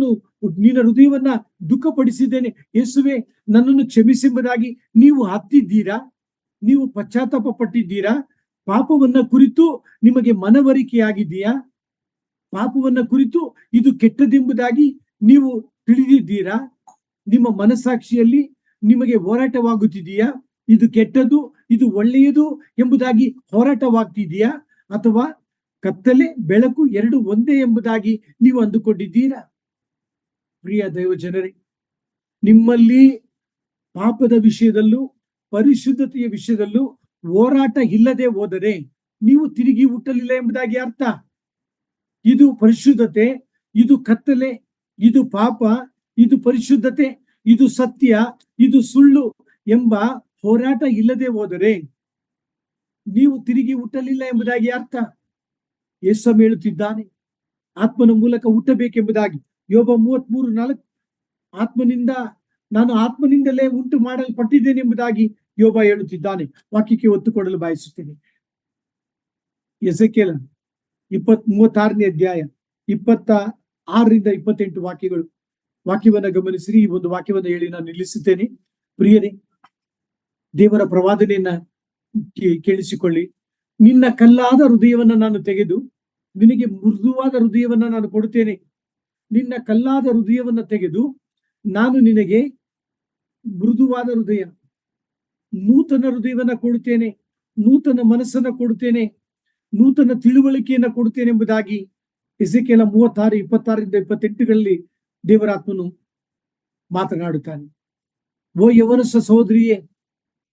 ಹೃದಯವನ್ನ ದುಃಖಪಡಿಸಿದ್ದೇನೆ ಯೇಸುವೆ, ನನ್ನನ್ನು ಕ್ಷಮಿಸೆಂಬುದಾಗಿ ನೀವು ಹತ್ತಿದ್ದೀರಾ? ನೀವು ಪಶ್ಚಾತ್ತಾಪ ಪಟ್ಟಿದ್ದೀರಾ? ಪಾಪವನ್ನ ಕುರಿತು ನಿಮಗೆ ಮನವರಿಕೆಯಾಗಿದೆಯಾ? ಪಾಪವನ್ನ ಕುರಿತು ಇದು ಕೆಟ್ಟದೆಂಬುದಾಗಿ ನೀವು ತಿಳಿದಿದ್ದೀರಾ? ನಿಮ್ಮ ಮನಸ್ಸಾಕ್ಷಿಯಲ್ಲಿ ನಿಮಗೆ ಹೋರಾಟವಾಗುತ್ತಿದೆಯಾ? ಇದು ಕೆಟ್ಟದು, ಇದು ಒಳ್ಳೆಯದು ಎಂಬುದಾಗಿ ಹೋರಾಟವಾಗ್ತಿದೆಯಾ? ಅಥವಾ ಕತ್ತಲೆ ಬೆಳಕು ಎರಡು ಒಂದೇ ಎಂಬುದಾಗಿ ನೀವು ಅಂದುಕೊಂಡಿದ್ದೀರಾ? ಪ್ರಿಯ ದೈವಜನರೇ, ನಿಮ್ಮಲ್ಲಿ ಪಾಪದ ವಿಷಯದಲ್ಲೂ ಪರಿಶುದ್ಧತೆಯ ವಿಷಯದಲ್ಲೂ ಹೋರಾಟ ಇಲ್ಲದೆ ಹೋದರೆ ನೀವು ತಿರುಗಿ ಹುಟ್ಟಲಿಲ್ಲ ಎಂಬುದಾಗಿ ಅರ್ಥ. ಇದು ಪರಿಶುದ್ಧತೆ, ಇದು ಕತ್ತಲೆ, ಇದು ಪಾಪ, ಇದು ಪರಿಶುದ್ಧತೆ, ಇದು ಸತ್ಯ, ಇದು ಸುಳ್ಳು ಎಂಬ ಹೋರಾಟ ಇಲ್ಲದೆ ಹೋದರೆ ನೀವು ತಿರುಗಿ ಹುಟ್ಟಲಿಲ್ಲ ಎಂಬುದಾಗಿ ಅರ್ಥ. ಯೇಸು ಹೇಳುತ್ತಿದ್ದಾನೆ, ಆತ್ಮನ ಮೂಲಕ ಹುಟ್ಟಬೇಕೆಂಬುದಾಗಿ. ಯೋಬ 33:4, ನಾನು ಆತ್ಮನಿಂದಲೇ ಉಂಟು ಮಾಡಲ್ಪಟ್ಟಿದ್ದೇನೆ ಎಂಬುದಾಗಿ ಯೋಬ ಹೇಳುತ್ತಿದ್ದಾನೆ. ವಾಕ್ಯಕ್ಕೆ ಒತ್ತು ಕೊಡಲು ಬಯಸುತ್ತೇನೆ. ಎಸೆಕೇಲ 36ನೇ ಅಧ್ಯಾಯ 26ರಿಂದ 28 ವಾಕ್ಯಗಳು. ವಾಕ್ಯವನ್ನ ಗಮನಿಸಿರಿ. ಈ ಒಂದು ವಾಕ್ಯವನ್ನ ಹೇಳಿ ನಾನು ನಿಲ್ಲಿಸುತ್ತೇನೆ. ಪ್ರಿಯರೇ, ದೇವರ ಪ್ರವಾದನೆಯನ್ನ ಕೇಳಿಸಿಕೊಳ್ಳಿ. ನಿನ್ನ ಕಲ್ಲಾದ ಹೃದಯವನ್ನ ನಾನು ತೆಗೆದು ನಿನಗೆ ಮೃದುವಾದ ಹೃದಯವನ್ನ ನಾನು ಕೊಡುತ್ತೇನೆ. ನಿನ್ನ ಕಲ್ಲಾದ ಹೃದಯವನ್ನ ತೆಗೆದು ನಾನು ನಿನಗೆ ಮೃದುವಾದ ಹೃದಯ, ನೂತನ ಹೃದಯವನ್ನ ಕೊಡುತ್ತೇನೆ, ನೂತನ ಮನಸ್ಸನ್ನ ಕೊಡುತ್ತೇನೆ, ನೂತನ ತಿಳುವಳಿಕೆಯನ್ನ ಕೊಡುತ್ತೇನೆ ಎಂಬುದಾಗಿ ಎಸೆಕೇಲ 36, 26ರಿಂದ 28ಗಳಲ್ಲಿ ದೇವರಾತ್ಮನು ಮಾತನಾಡುತ್ತಾನೆ. ಓ ಯೌವನಸ್ಥ ಸಹೋದರಿಯೇ,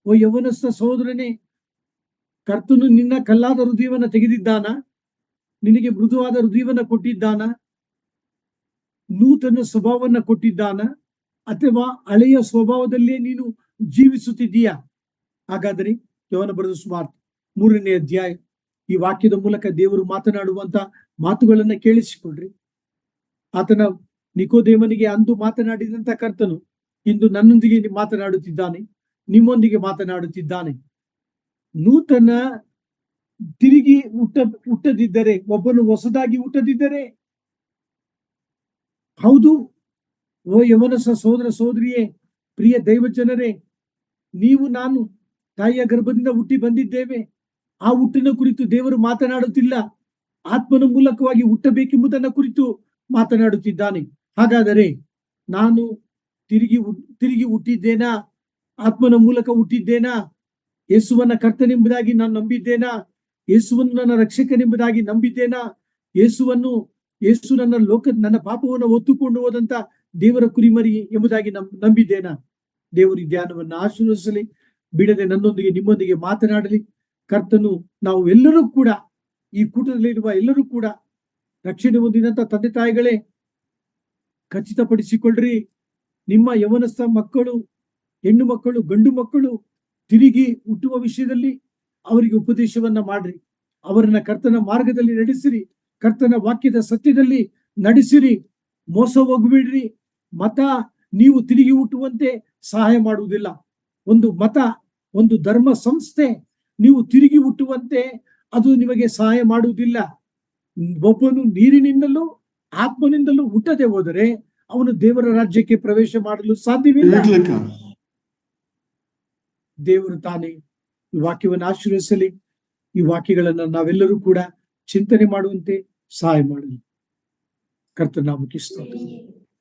ಓ ಯೌವನಸ್ಥ ಸಹೋದರನೇ, ಕರ್ತನು ನಿನ್ನ ಕಲ್ಲಾದ ಹೃದಯವನ್ನ ತೆಗೆದಿದ್ದಾನ? ನಿನಗೆ ಮೃದುವಾದ ಹೃದಯವನ್ನ ಕೊಟ್ಟಿದ್ದಾನ? ನೂತನ ಸ್ವಭಾವವನ್ನ ಕೊಟ್ಟಿದ್ದಾನ? ಅಥವಾ ಹಳೆಯ ಸ್ವಭಾವದಲ್ಲೇ ನೀನು ಜೀವಿಸುತ್ತಿದ್ದೀಯಾ? ಹಾಗಾದರೆ ಯೋಹನ ಬರೆದ ಸುವಾರ್ತೆ 3ನೇ ಅಧ್ಯಾಯ, ಈ ವಾಕ್ಯದ ಮೂಲಕ ದೇವರು ಮಾತನಾಡುವಂತ ಮಾತುಗಳನ್ನ ಕೇಳಿಸಿಕೊಳ್ರಿ. ಆತನ ನಿಕೋದೇಮನಿಗೆ ಅಂದು ಮಾತನಾಡಿದಂತ ಕರ್ತನು ಇಂದು ನನ್ನೊಂದಿಗೆ ಮಾತನಾಡುತ್ತಿದ್ದಾನೆ, ನಿಮ್ಮೊಂದಿಗೆ ಮಾತನಾಡುತ್ತಿದ್ದಾನೆ. ನೂತನ ತಿರುಗಿ ಹುಟ್ಟದಿದ್ದರೆ, ಒಬ್ಬನು ಹೊಸದಾಗಿ ಹುಟ್ಟದಿದ್ದರೆ, ಹೌದು, ಓ ಯವನಸ ಸೋದರ ಸೋದರಿಯೇ, ಪ್ರಿಯ ದೈವಜನರೇ, ನೀವು ನಾನು ತಾಯಿಯ ಗರ್ಭದಿಂದ ಹುಟ್ಟಿ ಬಂದಿದ್ದೇವೆ. ಆ ಹುಟ್ಟಿನ ಕುರಿತು ದೇವರು ಮಾತನಾಡುತ್ತಿಲ್ಲ, ಆತ್ಮನ ಮೂಲಕವಾಗಿ ಹುಟ್ಟಬೇಕೆಂಬುದನ್ನ ಕುರಿತು ಮಾತನಾಡುತ್ತಿದ್ದಾನೆ. ಹಾಗಾದರೆ ನಾನು ತಿರುಗಿ ಹುಟ್ಟಿದ್ದೇನಾ? ಆತ್ಮನ ಮೂಲಕ ಹುಟ್ಟಿದ್ದೇನಾ? ಯೇಸುವನ್ನ ಕರ್ತನೆಂಬುದಾಗಿ ನಾನು ನಂಬಿದ್ದೇನಾ? ಯೇಸುವನ್ನು ನನ್ನ ರಕ್ಷಕನೆಂಬುದಾಗಿ ನಂಬಿದ್ದೇನಾ? ಯೇಸು ನನ್ನ ಪಾಪವನ್ನು ಹೊತ್ತುಕೊಂಡು ಹೋದಂತ ದೇವರ ಕುರಿಮರಿ ಎಂಬುದಾಗಿ ನಂಬಿದ್ದೇನಾ? ದೇವರು ಈ ಧ್ಯಾನವನ್ನು ಆಶೀರ್ವದಿಸಲಿ. ಬಿಡದೆ ನನ್ನೊಂದಿಗೆ ನಿಮ್ಮೊಂದಿಗೆ ಮಾತನಾಡಲಿ. ಕರ್ತನು ನಾವು ಎಲ್ಲರೂ ಕೂಡ, ಈ ಕೂಟದಲ್ಲಿರುವ ಎಲ್ಲರೂ ಕೂಡ ರಕ್ಷಣೆ ಹೊಂದಿದಂತ ತಂದೆ ತಾಯಿಗಳೇ, ಖಚಿತಪಡಿಸಿಕೊಳ್ಳ್ರಿ. ನಿಮ್ಮ ಯವನಸ್ಥ ಮಕ್ಕಳು, ಹೆಣ್ಣು ಮಕ್ಕಳು, ಗಂಡು ಮಕ್ಕಳು ತಿರುಗಿ ಹುಟ್ಟುವ ವಿಷಯದಲ್ಲಿ ಅವರಿಗೆ ಉಪದೇಶವನ್ನ ಮಾಡ್ರಿ. ಅವರನ್ನ ಕರ್ತನ ಮಾರ್ಗದಲ್ಲಿ ನಡೆಸಿರಿ. ಕರ್ತನ ವಾಕ್ಯದ ಸತ್ಯದಲ್ಲಿ ನಡೆಸಿರಿ. ಮೋಸ ಹೋಗ್ಬಿಡ್ರಿ. ಮತ ನೀವು ತಿರುಗಿ ಹುಟ್ಟುವಂತೆ ಸಹಾಯ ಮಾಡುವುದಿಲ್ಲ. ಒಂದು ಮತ, ಒಂದು ಧರ್ಮ ಸಂಸ್ಥೆ ನೀವು ತಿರುಗಿ ಹುಟ್ಟುವಂತೆ ಅದು ನಿಮಗೆ ಸಹಾಯ ಮಾಡುವುದಿಲ್ಲ. ಒಬ್ಬನು ನೀರಿನಿಂದಲೂ ಆತ್ಮನಿಂದಲೂ ಹುಟ್ಟದೆ ಹೋದರೆ ಅವನು ದೇವರ ರಾಜ್ಯಕ್ಕೆ ಪ್ರವೇಶ ಮಾಡಲು ಸಾಧ್ಯವಿಲ್ಲ. ದೇವರು ತಾನೇ ಈ ವಾಕ್ಯವನ್ನು ಆಶೀರ್ವದಿಸಲಿ. ಈ ವಾಕ್ಯಗಳನ್ನ ನಾವೆಲ್ಲರೂ ಕೂಡ ಚಿಂತನೆ ಮಾಡುವಂತೆ ಸಹಾಯ ಮಾಡಲಿ. ಕರ್ತನ ನಾಮಕ್ಕೆ ಸ್ತೋತ್ರ.